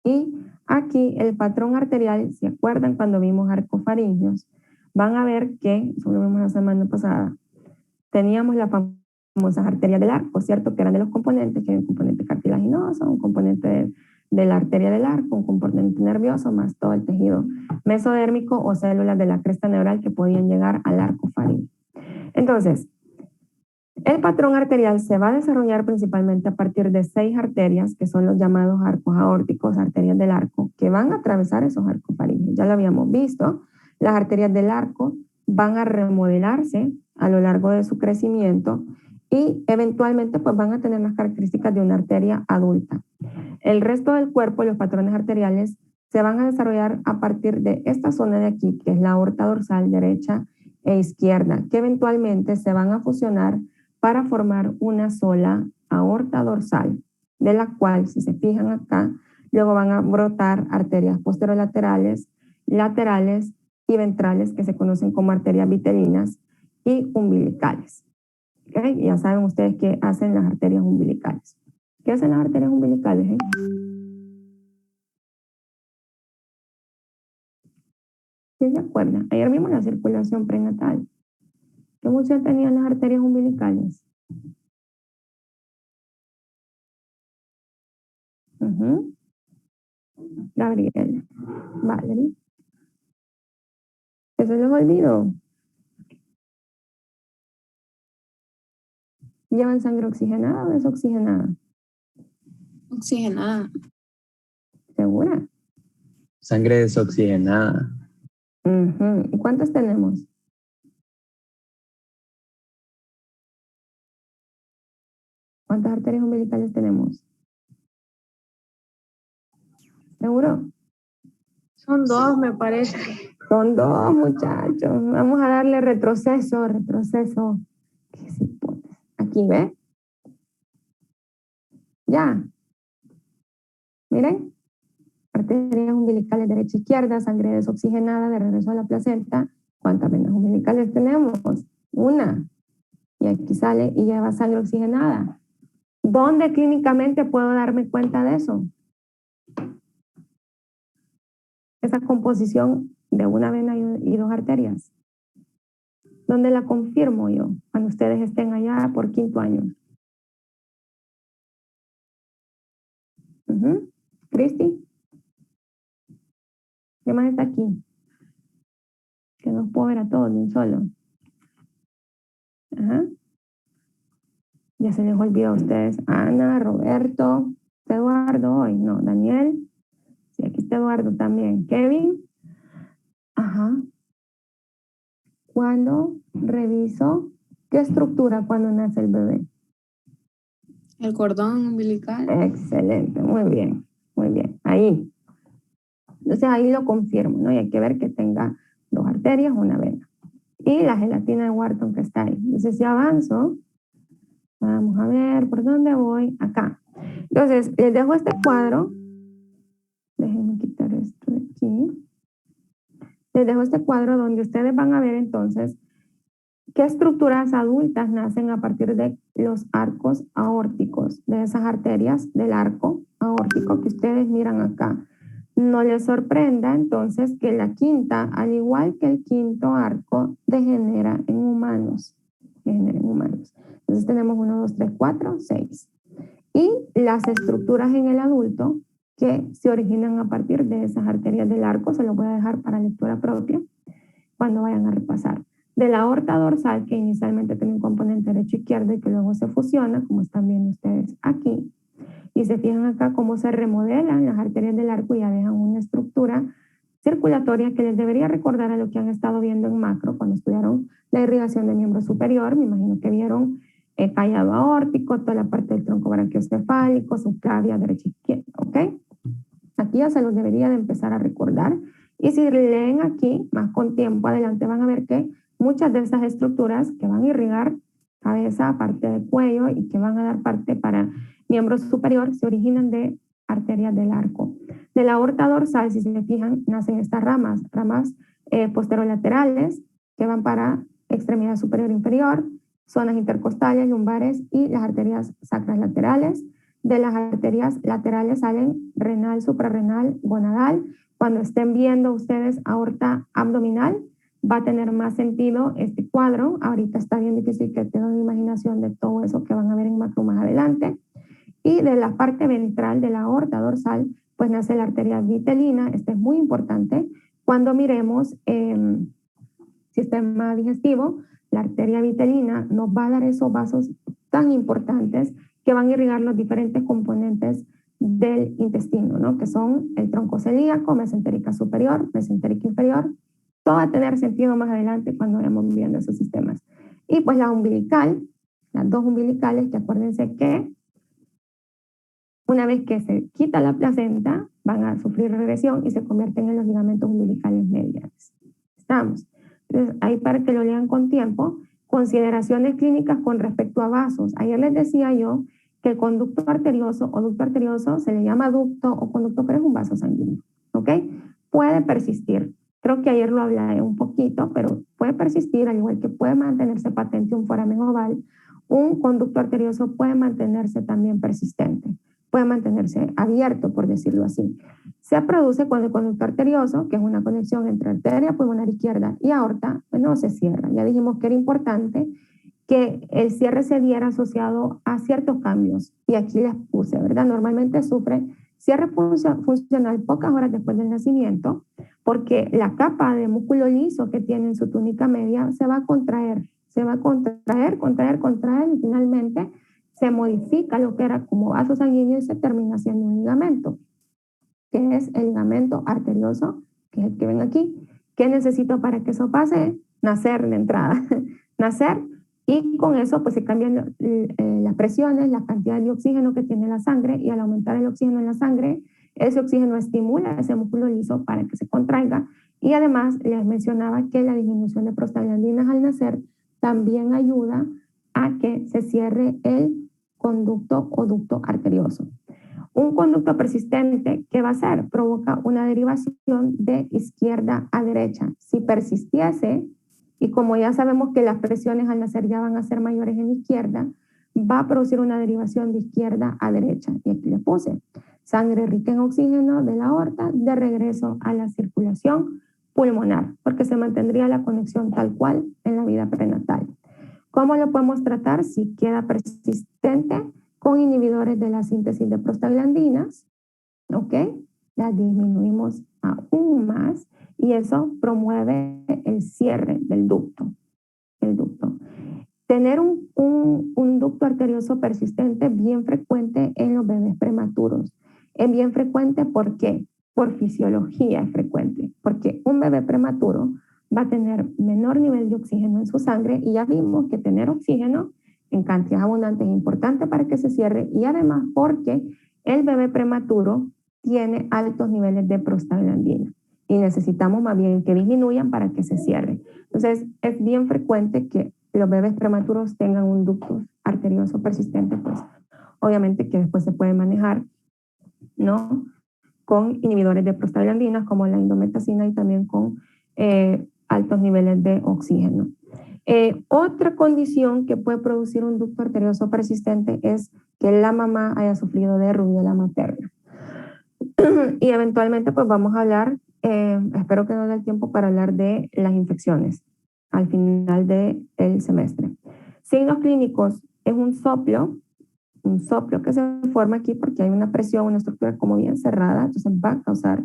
Y aquí el patrón arterial, ¿se acuerdan cuando vimos arcofaringios? Van a ver que, eso lo vimos la semana pasada, teníamos las famosas arterias del arco, ¿cierto? Que eran de los componentes, que hay un componente cartilaginoso, un componente de la arteria del arco, un componente nervioso, más todo el tejido mesodérmico o células de la cresta neural que podían llegar al arco faríngeo. Entonces, el patrón arterial se va a desarrollar principalmente a partir de 6 arterias, que son los llamados arcos aórticos, arterias del arco, que van a atravesar esos arcos faríneos. Ya lo habíamos visto, las arterias del arco van a remodelarse a lo largo de su crecimiento y eventualmente pues van a tener las características de una arteria adulta. El resto del cuerpo, los patrones arteriales, se van a desarrollar a partir de esta zona de aquí, que es la aorta dorsal derecha e izquierda, que eventualmente se van a fusionar para formar una sola aorta dorsal, de la cual, si se fijan acá, luego van a brotar arterias posterolaterales, laterales y ventrales, que se conocen como arterias vitelinas, y umbilicales. ¿Okay? Ya saben ustedes qué hacen las arterias umbilicales. ¿Qué hacen las arterias umbilicales? ¿Quién se acuerda? Ayer mismo la circulación prenatal. ¿Qué función tenían las arterias umbilicales? Gabriel. Valerie. ¿Eso les olvidó? ¿Llevan sangre oxigenada o desoxigenada? Oxigenada. ¿Segura? Sangre desoxigenada. ¿Y cuántas tenemos? ¿Cuántas arterias umbilicales tenemos? ¿Seguro? Son dos, me parece. Son dos, muchachos. Vamos a darle retroceso. ¿Qué se pone? Aquí, ¿ve? Ya. Miren. Arterias umbilicales derecha e izquierda, sangre desoxigenada de regreso a la placenta. ¿Cuántas venas umbilicales tenemos? Una. Y aquí sale y lleva sangre oxigenada. ¿Dónde clínicamente puedo darme cuenta de eso? Esa composición de una vena y dos arterias. ¿Dónde la confirmo yo? Cuando ustedes estén allá por 5º año. Cristi. ¿Qué más está aquí? Que no puedo ver a todos de un solo. Ajá. Ya se les olvidó a ustedes. Ana, Roberto, Eduardo hoy. No, Daniel. Sí, aquí está Eduardo también. Kevin. Ajá. Cuando reviso, ¿qué estructura cuando nace el bebé? El cordón umbilical. Excelente, muy bien, muy bien. Ahí. Entonces ahí lo confirmo, ¿no? Y hay que ver que tenga dos arterias, una vena. Y la gelatina de Wharton que está ahí. Entonces si avanzo, vamos a ver, ¿por dónde voy? Acá. Entonces, les dejo este cuadro. Déjenme quitar esto de aquí. Les dejo este cuadro donde ustedes van a ver entonces qué estructuras adultas nacen a partir de los arcos aórticos, de esas arterias del arco aórtico que ustedes miran acá. No les sorprenda entonces que la quinta, al igual que el quinto arco, degenera en humanos. Entonces tenemos 1, 2, 3, 4, 6. Y las estructuras en el adulto que se originan a partir de esas arterias del arco, se los voy a dejar para lectura propia cuando vayan a repasar. De la aorta dorsal, que inicialmente tiene un componente derecho-izquierdo y que luego se fusiona, como están viendo ustedes aquí. Y se fijan acá cómo se remodelan las arterias del arco y ya dejan una estructura circulatoria que les debería recordar a lo que han estado viendo en macro cuando estudiaron la irrigación del miembro superior. Me imagino que vieron callado aórtico, toda la parte del tronco brachiocefálico, subclavia derecha-izquierda, ¿ok? Aquí ya se los debería de empezar a recordar. Y si leen aquí, más con tiempo adelante, van a ver que muchas de esas estructuras que van a irrigar cabeza, parte del cuello y que van a dar parte para miembro superior se originan de arterias del arco. De la aorta dorsal, si se fijan, nacen estas ramas posterolaterales que van para extremidad superior e inferior, zonas intercostales, lumbares y las arterias sacras laterales. De las arterias laterales salen renal, suprarrenal, gonadal. Cuando estén viendo ustedes aorta abdominal, va a tener más sentido este cuadro. Ahorita está bien difícil que tengan imaginación de todo eso que van a ver en macro más adelante. Y de la parte ventral de la aorta dorsal, pues nace la arteria vitelina. Este es muy importante. Cuando miremos sistema digestivo, la arteria vitelina nos va a dar esos vasos tan importantes que van a irrigar los diferentes componentes del intestino, ¿no? Que son el tronco celíaco, mesentérica superior, mesentérica inferior. Todo va a tener sentido más adelante cuando vayamos viendo esos sistemas. Y pues la umbilical, las dos umbilicales, que acuérdense que una vez que se quita la placenta, van a sufrir regresión y se convierten en los ligamentos umbilicales mediales. ¿Estamos? Entonces, ahí para que lo lean con tiempo, consideraciones clínicas con respecto a vasos. Ayer les decía yo que el conducto arterioso o ducto arterioso se le llama ducto o conducto, pero es un vaso sanguíneo, ¿ok? Puede persistir. Creo que ayer lo hablé un poquito, pero puede persistir, al igual que puede mantenerse patente un foramen oval, un conducto arterioso puede mantenerse también persistente, puede mantenerse abierto, por decirlo así. se produce cuando el conducto arterioso, que es una conexión entre arteria pulmonar izquierda y aorta, pues no se cierra. Ya dijimos que era importante que el cierre se diera asociado a ciertos cambios. Y aquí les puse, ¿verdad? Normalmente sufre cierre funcional pocas horas después del nacimiento, porque la capa de músculo liso que tiene en su túnica media se va a contraer, contraer, y finalmente se modifica lo que era como vaso sanguíneo y se termina siendo un ligamento, que es el ligamento arterioso, que es el que ven aquí. ¿Qué necesito para que eso pase? Nacer de entrada, nacer, y con eso pues se cambian las presiones, la cantidad de oxígeno que tiene la sangre, y al aumentar el oxígeno en la sangre, ese oxígeno estimula ese músculo liso para que se contraiga, y además les mencionaba que la disminución de prostaglandinas al nacer también ayuda a que se cierre el conducto o ducto arterioso. Un conducto persistente, ¿qué va a hacer? Provoca una derivación de izquierda a derecha. Si persistiese, y como ya sabemos que las presiones al nacer ya van a ser mayores en izquierda, va a producir una derivación de izquierda a derecha. Y aquí le puse sangre rica en oxígeno de la aorta de regreso a la circulación pulmonar, porque se mantendría la conexión tal cual en la vida prenatal. ¿Cómo lo podemos tratar si queda persistente? Con inhibidores de la síntesis de prostaglandinas, ¿ok? Las disminuimos aún más y eso promueve el cierre del ducto. Tener un ducto arterioso persistente es bien frecuente en los bebés prematuros. Es bien frecuente, ¿por qué? Por fisiología es frecuente, porque un bebé prematuro va a tener menor nivel de oxígeno en su sangre, y ya vimos que tener oxígeno en cantidades abundantes es importante para que se cierre, y además porque el bebé prematuro tiene altos niveles de prostaglandina y necesitamos más bien que disminuyan para que se cierre. Entonces, es bien frecuente que los bebés prematuros tengan un ducto arterioso persistente, pues obviamente que después se puede manejar, ¿no? Con inhibidores de prostaglandinas como la indometacina y también con altos niveles de oxígeno. Otra condición que puede producir un ducto arterioso persistente es que la mamá haya sufrido de rubiola materna. Y eventualmente pues vamos a hablar, espero que nos dé el tiempo para hablar de las infecciones al final del semestre. Signos clínicos es un soplo que se forma aquí porque hay una presión, una estructura como bien cerrada, entonces va a causar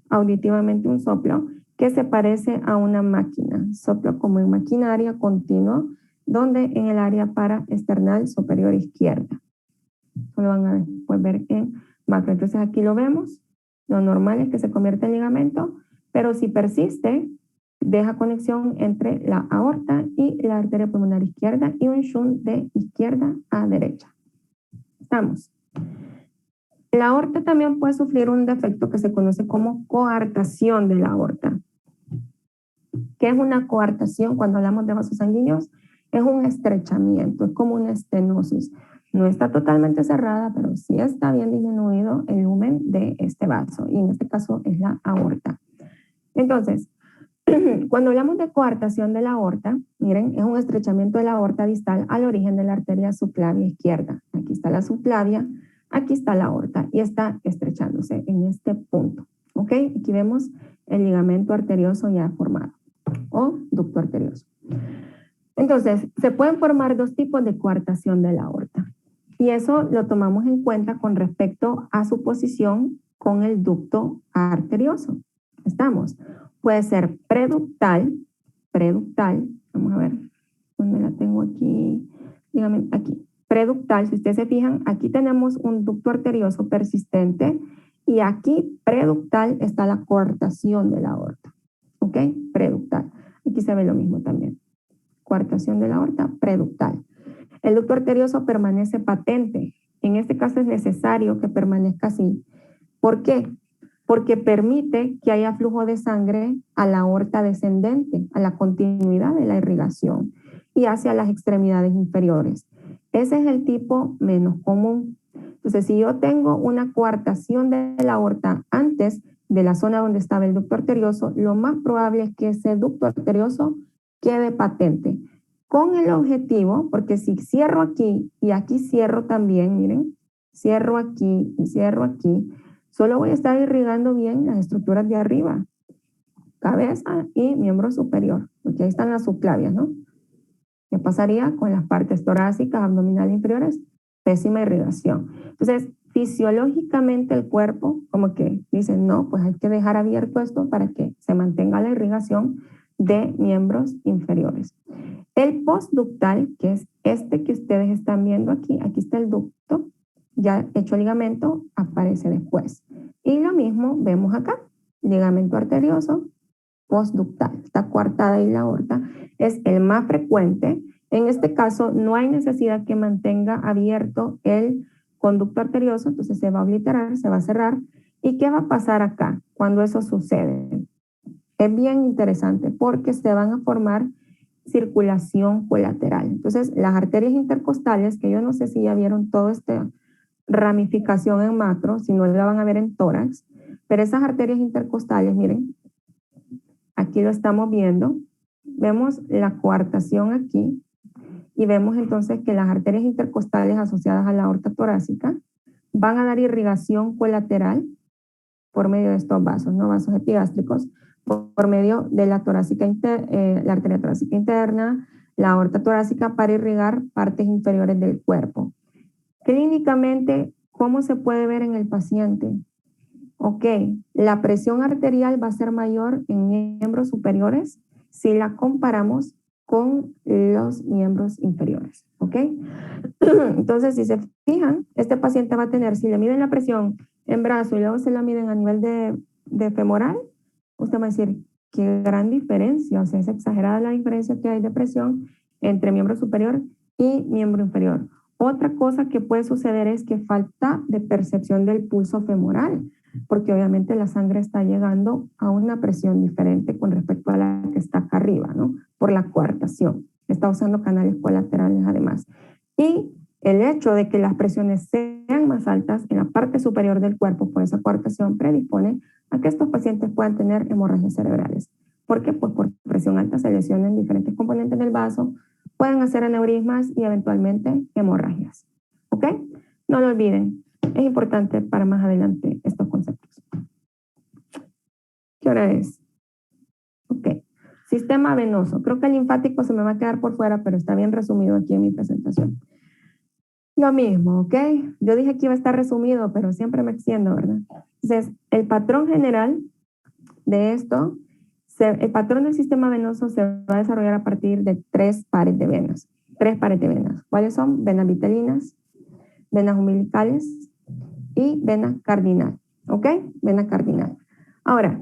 auditivamente un soplo que se parece a una máquina, soplo como en maquinaria continuo, donde en el área paraesternal superior izquierda. Eso lo van a después ver en macro. Entonces aquí lo vemos, lo normal es que se convierta en ligamento, pero si persiste, deja conexión entre la aorta y la arteria pulmonar izquierda y un shunt de izquierda a derecha. Estamos. La aorta también puede sufrir un defecto que se conoce como coartación de la aorta. ¿Qué es una coartación? Cuando hablamos de vasos sanguíneos, es un estrechamiento, es como una estenosis. No está totalmente cerrada, pero sí está bien disminuido el lumen de este vaso, y en este caso es la aorta. Entonces, cuando hablamos de coartación de la aorta, miren, es un estrechamiento de la aorta distal al origen de la arteria subclavia izquierda. Aquí está la subclavia, aquí está la aorta y está estrechándose en este punto. ¿Ok? Aquí vemos el ligamento arterioso ya formado o ducto arterioso. Entonces, se pueden formar dos tipos de coartación de la aorta, y eso lo tomamos en cuenta con respecto a su posición con el ducto arterioso. ¿Estamos? Puede ser preductal, vamos a ver, ¿dónde la tengo aquí? Dígame, aquí, preductal. Si ustedes se fijan, aquí tenemos un ducto arterioso persistente, y aquí preductal está la coartación de la aorta, ¿ok? Preductal. Aquí se ve lo mismo también. Coartación de la aorta, preductal. El ducto arterioso permanece patente. En este caso es necesario que permanezca así. ¿Por qué? Porque permite que haya flujo de sangre a la aorta descendente, a la continuidad de la irrigación y hacia las extremidades inferiores. Ese es el tipo menos común. Entonces, si yo tengo una coartación de la aorta antes de la zona donde estaba el ducto arterioso, lo más probable es que ese ducto arterioso quede patente. Con el objetivo, porque si cierro aquí y aquí cierro también, miren, cierro aquí y cierro aquí, solo voy a estar irrigando bien las estructuras de arriba, cabeza y miembro superior, porque ahí están las subclavias, ¿no? ¿Qué pasaría con las partes torácicas, abdominales inferiores? Pésima irrigación. Entonces, fisiológicamente el cuerpo como que dice, no, pues hay que dejar abierto esto para que se mantenga la irrigación de miembros inferiores. El postductal, que es este que ustedes están viendo aquí, aquí está el ducto, ya hecho ligamento, aparece después. Y lo mismo vemos acá, ligamento arterioso, postductal, está coartada ahí la aorta, es el más frecuente. En este caso no hay necesidad que mantenga abierto el conducto arterioso, entonces se va a obliterar, se va a cerrar. ¿Y qué va a pasar acá cuando eso sucede? Es bien interesante porque se van a formar circulación colateral. Entonces, las arterias intercostales, que yo no sé si ya vieron toda esta ramificación en macro, si no la van a ver en tórax, pero esas arterias intercostales, miren, aquí lo estamos viendo, vemos la coartación aquí y vemos entonces que las arterias intercostales asociadas a la aorta torácica van a dar irrigación colateral por medio de estos vasos, ¿no? Vasos epigástricos, por medio de la torácica la arteria torácica interna, la aorta torácica para irrigar partes inferiores del cuerpo. Clínicamente, ¿cómo se puede ver en el paciente? Ok, la presión arterial va a ser mayor en miembros superiores si la comparamos con los miembros inferiores, ¿ok? Entonces, si se fijan, este paciente va a tener, si le miden la presión en brazo y luego se la miden a nivel de femoral, usted va a decir, qué gran diferencia, o sea, es exagerada la diferencia que hay de presión entre miembro superior y miembro inferior. Otra cosa que puede suceder es que falta de percepción del pulso femoral, porque obviamente la sangre está llegando a una presión diferente con respecto a la que está acá arriba, ¿no? Por la coartación. Está usando canales colaterales además. Y el hecho de que las presiones sean más altas en la parte superior del cuerpo por esa coartación predispone a que estos pacientes puedan tener hemorragias cerebrales. ¿Por qué? Pues por presión alta se lesionan diferentes componentes del vaso, pueden hacer aneurismas y eventualmente hemorragias. ¿Ok? No lo olviden. Es importante para más adelante estos conceptos. ¿Qué hora es? Ok. Sistema venoso. Creo que el linfático se me va a quedar por fuera, pero está bien resumido aquí en mi presentación. Lo mismo, ¿ok? Yo dije que iba a estar resumido, pero siempre me extiendo, ¿verdad? Entonces, el patrón general de esto, el patrón del sistema venoso se va a desarrollar a partir de tres pares de venas. Tres pares de venas. ¿Cuáles son? Venas vitelinas, venas umbilicales y vena cardinal, ¿ok? Vena cardinal. Ahora,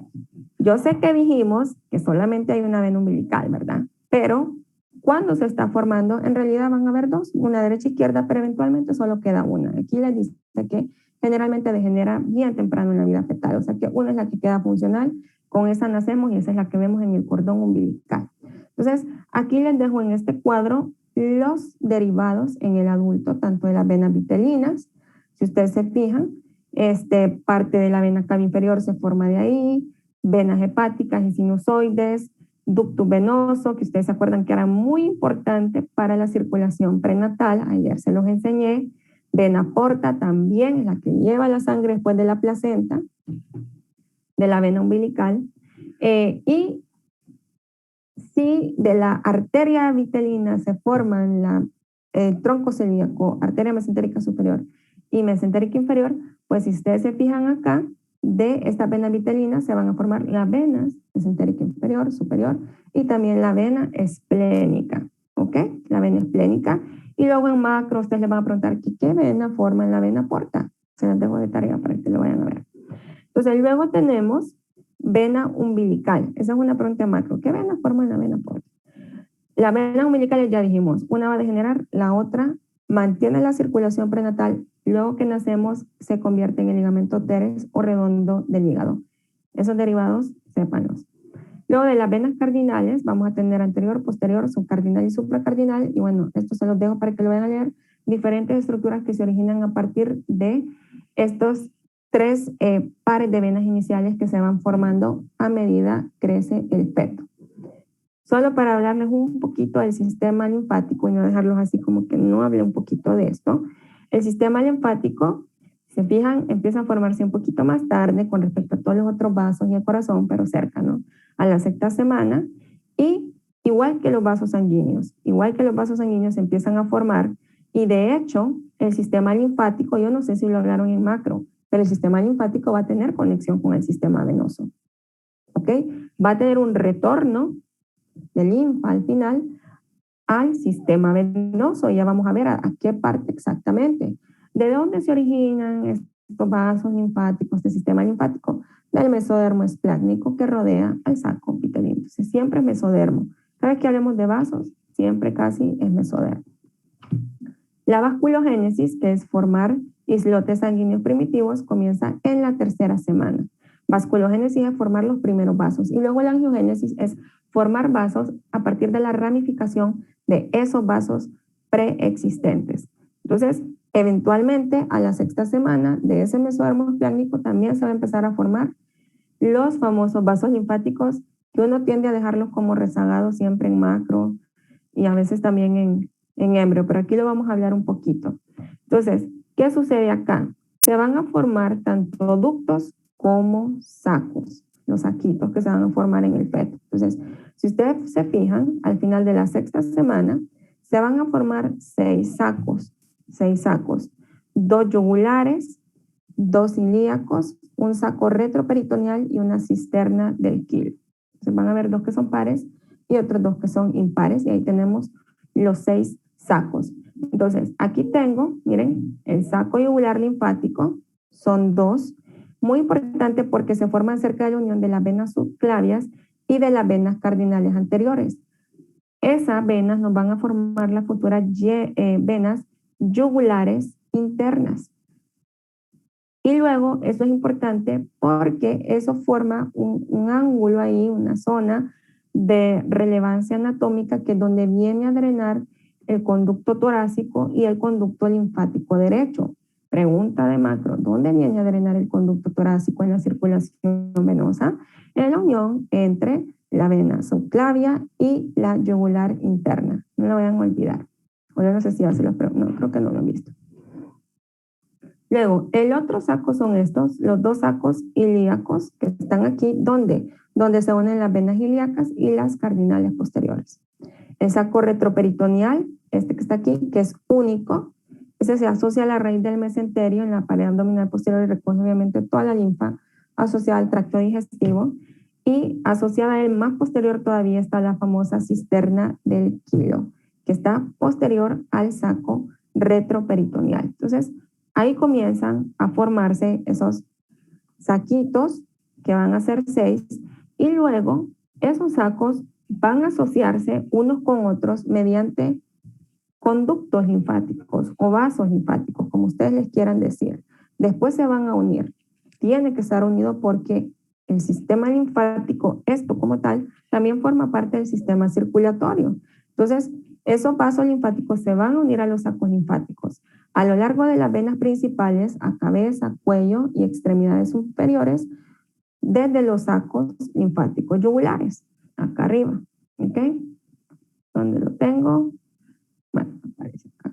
yo sé que dijimos que solamente hay una vena umbilical, ¿verdad? Pero cuando se está formando, en realidad van a haber dos, una derecha e izquierda, pero eventualmente solo queda una. Aquí les dice que generalmente degenera bien temprano en la vida fetal, o sea que una es la que queda funcional, con esa nacemos y esa es la que vemos en el cordón umbilical. Entonces, aquí les dejo en este cuadro los derivados en el adulto, tanto de las venas vitelinas. Si ustedes se fijan, parte de la vena cava inferior se forma de ahí, venas hepáticas y sinusoides, ductus venoso, que ustedes se acuerdan que era muy importante para la circulación prenatal, ayer se los enseñé, vena porta también es la que lleva la sangre después de la placenta, de la vena umbilical, y si de la arteria vitelina se forman el tronco celíaco, arteria mesentérica superior y mesentérica inferior, pues si ustedes se fijan acá, de esta vena vitelina se van a formar las venas mesentérica inferior, superior y también la vena esplénica, ¿ok? La vena esplénica. Y luego en macro ustedes les van a preguntar ¿qué vena forma en la vena porta? Se las dejo de tarea para que lo vayan a ver. Entonces luego tenemos vena umbilical. Esa es una pregunta macro. ¿Qué vena forma en la vena porta? La vena umbilical ya dijimos, una va a degenerar, la otra mantiene la circulación prenatal, luego que nacemos se convierte en el ligamento teres o redondo del hígado. Esos derivados, sépanlos. Luego de las venas cardinales, vamos a tener anterior, posterior, subcardinal y supracardinal, y bueno, esto se los dejo para que lo vayan a leer, diferentes estructuras que se originan a partir de estos tres pares de venas iniciales que se van formando a medida crece el feto. Solo para hablarles un poquito del sistema linfático y no dejarlos así como que no hable un poquito de esto. El sistema linfático Si se fijan, empieza a formarse un poquito más tarde con respecto a todos los otros vasos y el corazón, pero cerca, ¿no? A la sexta semana. Y igual que los vasos sanguíneos, se empiezan a formar. Y de hecho, el sistema linfático, yo no sé si lo hablaron en macro, pero el sistema linfático va a tener conexión con el sistema venoso. ¿Ok? Va a tener un retorno de linfa al final al sistema venoso. Ya vamos a ver a qué parte exactamente. ¿De dónde se originan estos vasos linfáticos, del sistema linfático? Del mesodermo esplásmico que rodea al saco vitelino. Entonces, siempre es mesodermo. Cada vez que hablemos de vasos, siempre casi es mesodermo. La vasculogénesis, que es formar islotes sanguíneos primitivos, comienza en la tercera semana. Vasculogénesis es formar los primeros vasos y luego la angiogénesis es formar vasos a partir de la ramificación de esos vasos preexistentes. Entonces, eventualmente a la sexta semana de ese mesodermo esplásmico también se va a empezar a formar los famosos vasos linfáticos que uno tiende a dejarlos como rezagados siempre en macro y a veces también en embrio, pero aquí lo vamos a hablar un poquito. Entonces, ¿qué sucede acá? Se van a formar tanto ductos como sacos, los saquitos que se van a formar en el feto. Entonces, si ustedes se fijan, al final de la sexta semana, se van a formar 6 sacos, 2 yugulares, 2 ilíacos, un saco retroperitoneal y una cisterna del quilo. Entonces van a ver 2 que son pares y otros 2 que son impares, y ahí tenemos los 6 sacos. Entonces, aquí tengo, miren, el saco yugular linfático, son 2, muy importante porque se forman cerca de la unión de las venas subclavias y de las venas cardinales anteriores. Esas venas nos van a formar las futuras venas yugulares internas. Y luego, eso es importante porque eso forma un ángulo ahí, una zona de relevancia anatómica que es donde viene a drenar el conducto torácico y el conducto linfático derecho. Pregunta de macro, ¿dónde viene a drenar el conducto torácico en la circulación venosa? En la unión entre la vena subclavia y la yugular interna. No lo vayan a olvidar. Ahora no sé si ya se los pregunto, no, creo que no lo han visto. Luego, el otro saco son estos, los 2 sacos ilíacos que están aquí, ¿dónde? Donde se unen las venas ilíacas y las cardinales posteriores. El saco retroperitoneal, este que está aquí, que es único, ese se asocia a la raíz del mesenterio en la pared abdominal posterior y recoge obviamente toda la linfa asociada al tracto digestivo, y asociada a él más posterior todavía está la famosa cisterna del quilo, que está posterior al saco retroperitoneal. Entonces, ahí comienzan a formarse esos saquitos que van a ser 6 y luego esos sacos van a asociarse unos con otros mediante conductos linfáticos o vasos linfáticos, como ustedes les quieran decir. Después se van a unir. Tiene que estar unido porque el sistema linfático, esto como tal, también forma parte del sistema circulatorio. Entonces, esos vasos linfáticos se van a unir a los sacos linfáticos a lo largo de las venas principales, a cabeza, cuello y extremidades superiores, desde los sacos linfáticos yugulares, acá arriba, ¿ok? ¿Dónde lo tengo? Bueno, aparece acá.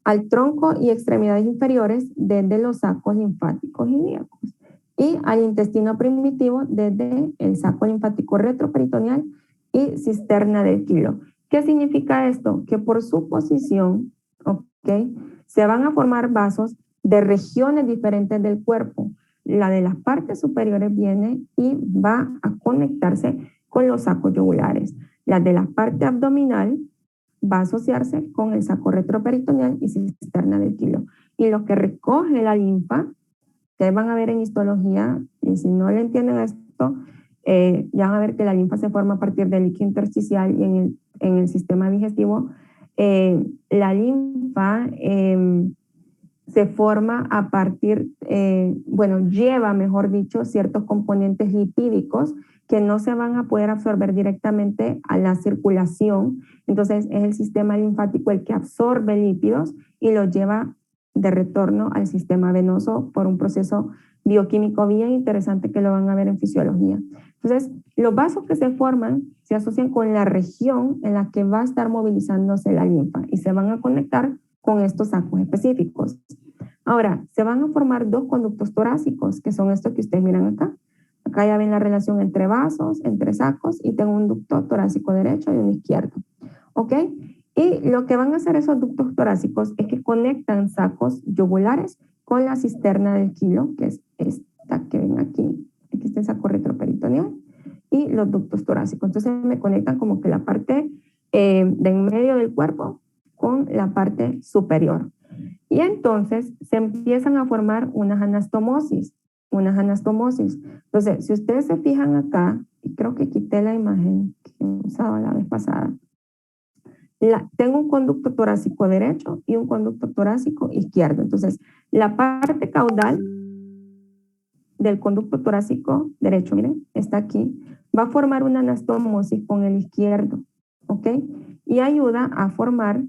Al tronco y extremidades inferiores, desde los sacos linfáticos ilíacos. Y al intestino primitivo, desde el saco linfático retroperitoneal y cisterna del quilo. ¿Qué significa esto? Que por su posición, ¿ok?, se van a formar vasos de regiones diferentes del cuerpo. La de las partes superiores viene y va a conectarse con los sacos yugulares. La de la parte abdominal va a asociarse con el saco retroperitoneal y cisterna del quilo. Y lo que recoge la linfa, ustedes van a ver en histología, y si no le entienden esto, ya van a ver que la linfa se forma a partir del líquido intersticial y en el sistema digestivo. La linfa se forma a partir, lleva, mejor dicho, ciertos componentes lipídicos que no se van a poder absorber directamente a la circulación. Entonces es el sistema linfático el que absorbe lípidos y los lleva de retorno al sistema venoso por un proceso bioquímico bien interesante que lo van a ver en fisiología. Entonces, los vasos que se forman se asocian con la región en la que va a estar movilizándose la linfa y se van a conectar con estos sacos específicos. Ahora, se van a formar dos conductos torácicos, que son estos que ustedes miran acá. Acá ya ven la relación entre vasos, entre sacos, y tengo un ducto torácico derecho y uno izquierdo. ¿Ok? Y lo que van a hacer esos ductos torácicos es que conectan sacos yugulares con la cisterna del quilo, que es esta que ven aquí. Aquí está el saco retroperitoneal y los ductos torácicos. Entonces me conectan como que la parte de en medio del cuerpo con la parte superior. Y entonces se empiezan a formar unas anastomosis. Entonces, si ustedes se fijan acá, y creo que quité la imagen que usaba la vez pasada, tengo un conducto torácico derecho y un conducto torácico izquierdo. Entonces, la parte caudal del conducto torácico derecho, miren, está aquí, va a formar una anastomosis con el izquierdo, ¿ok? Y ayuda a formar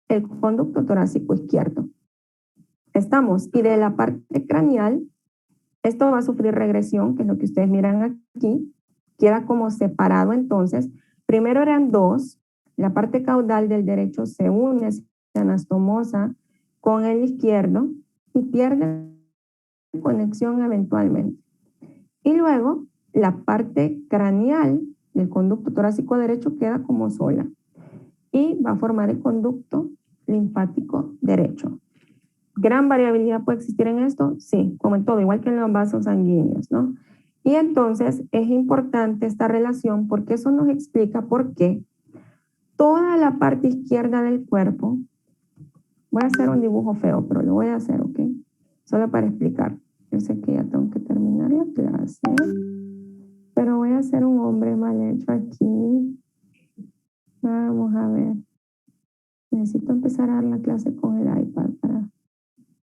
el conducto torácico izquierdo. Estamos, y de la parte craneal, esto va a sufrir regresión, que es lo que ustedes miran aquí, queda como separado entonces. Primero eran dos, la parte caudal del derecho se une, se anastomosa con el izquierdo y pierde conexión eventualmente. Y luego la parte craneal del conducto torácico derecho queda como sola y va a formar el conducto linfático derecho. ¿Gran variabilidad puede existir en esto? Sí, como en todo, igual que en los vasos sanguíneos, ¿no? Y entonces es importante esta relación porque eso nos explica por qué toda la parte izquierda del cuerpo, voy a hacer un dibujo feo, pero lo voy a hacer, ¿ok? Solo para explicar. Yo sé que ya tengo que terminar la clase, pero voy a hacer un hombre mal hecho aquí. Vamos a ver. Necesito empezar a dar la clase con el iPad para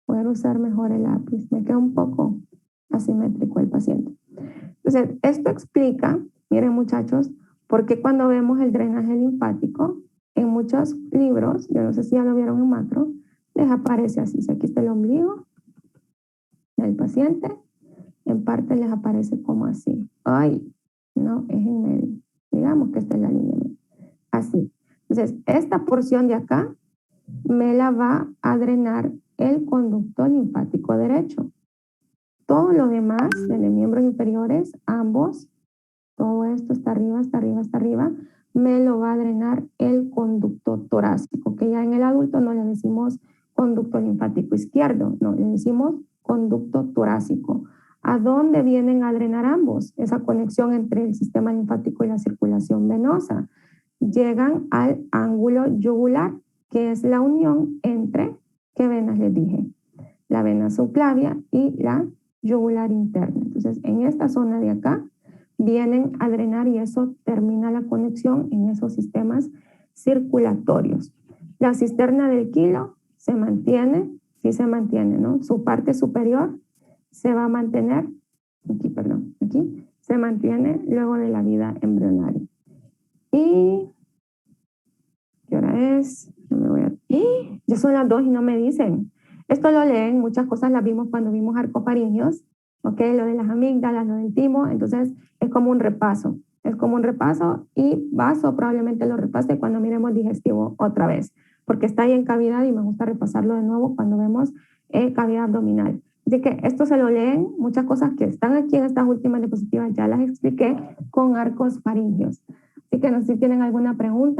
poder usar mejor el lápiz. Me queda un poco asimétrico el paciente. Entonces, esto explica, miren muchachos, por qué cuando vemos el drenaje linfático, en muchos libros, yo no sé si ya lo vieron en macro, les aparece así. Si aquí está el ombligo del paciente, en parte les aparece como así. Ay, no, es en medio. Digamos que esta es la línea media. Así. Entonces, esta porción de acá me la va a drenar el conducto linfático derecho. Todo lo demás de los miembros inferiores, ambos, todo esto está arriba, está arriba, está arriba, me lo va a drenar el conducto torácico, que ya en el adulto no le decimos conducto linfático izquierdo, no, le decimos conducto torácico. ¿A dónde vienen a drenar ambos? Esa conexión entre el sistema linfático y la circulación venosa. Llegan al ángulo yugular, que es la unión entre, ¿qué venas les dije? La vena subclavia y la yugular interna. Entonces, en esta zona de acá vienen a drenar y eso termina la conexión en esos sistemas circulatorios. La cisterna del quilo se mantiene, sí se mantiene, ¿no? Su parte superior se va a mantener, aquí se mantiene luego de la vida embrionaria. Y, ¿qué hora es? Ya son las 2 y no me dicen. Esto lo leen, muchas cosas las vimos cuando vimos arcofaringios, ¿ok? Lo de las amígdalas, lo del timo, entonces es como un repaso. Es como un repaso y vaso probablemente lo repase cuando miremos digestivo otra vez, porque está ahí en cavidad y me gusta repasarlo de nuevo cuando vemos cavidad abdominal. Así que esto se lo leen, muchas cosas que están aquí en estas últimas diapositivas ya las expliqué con arcos faringios. Así que no sé si tienen alguna pregunta.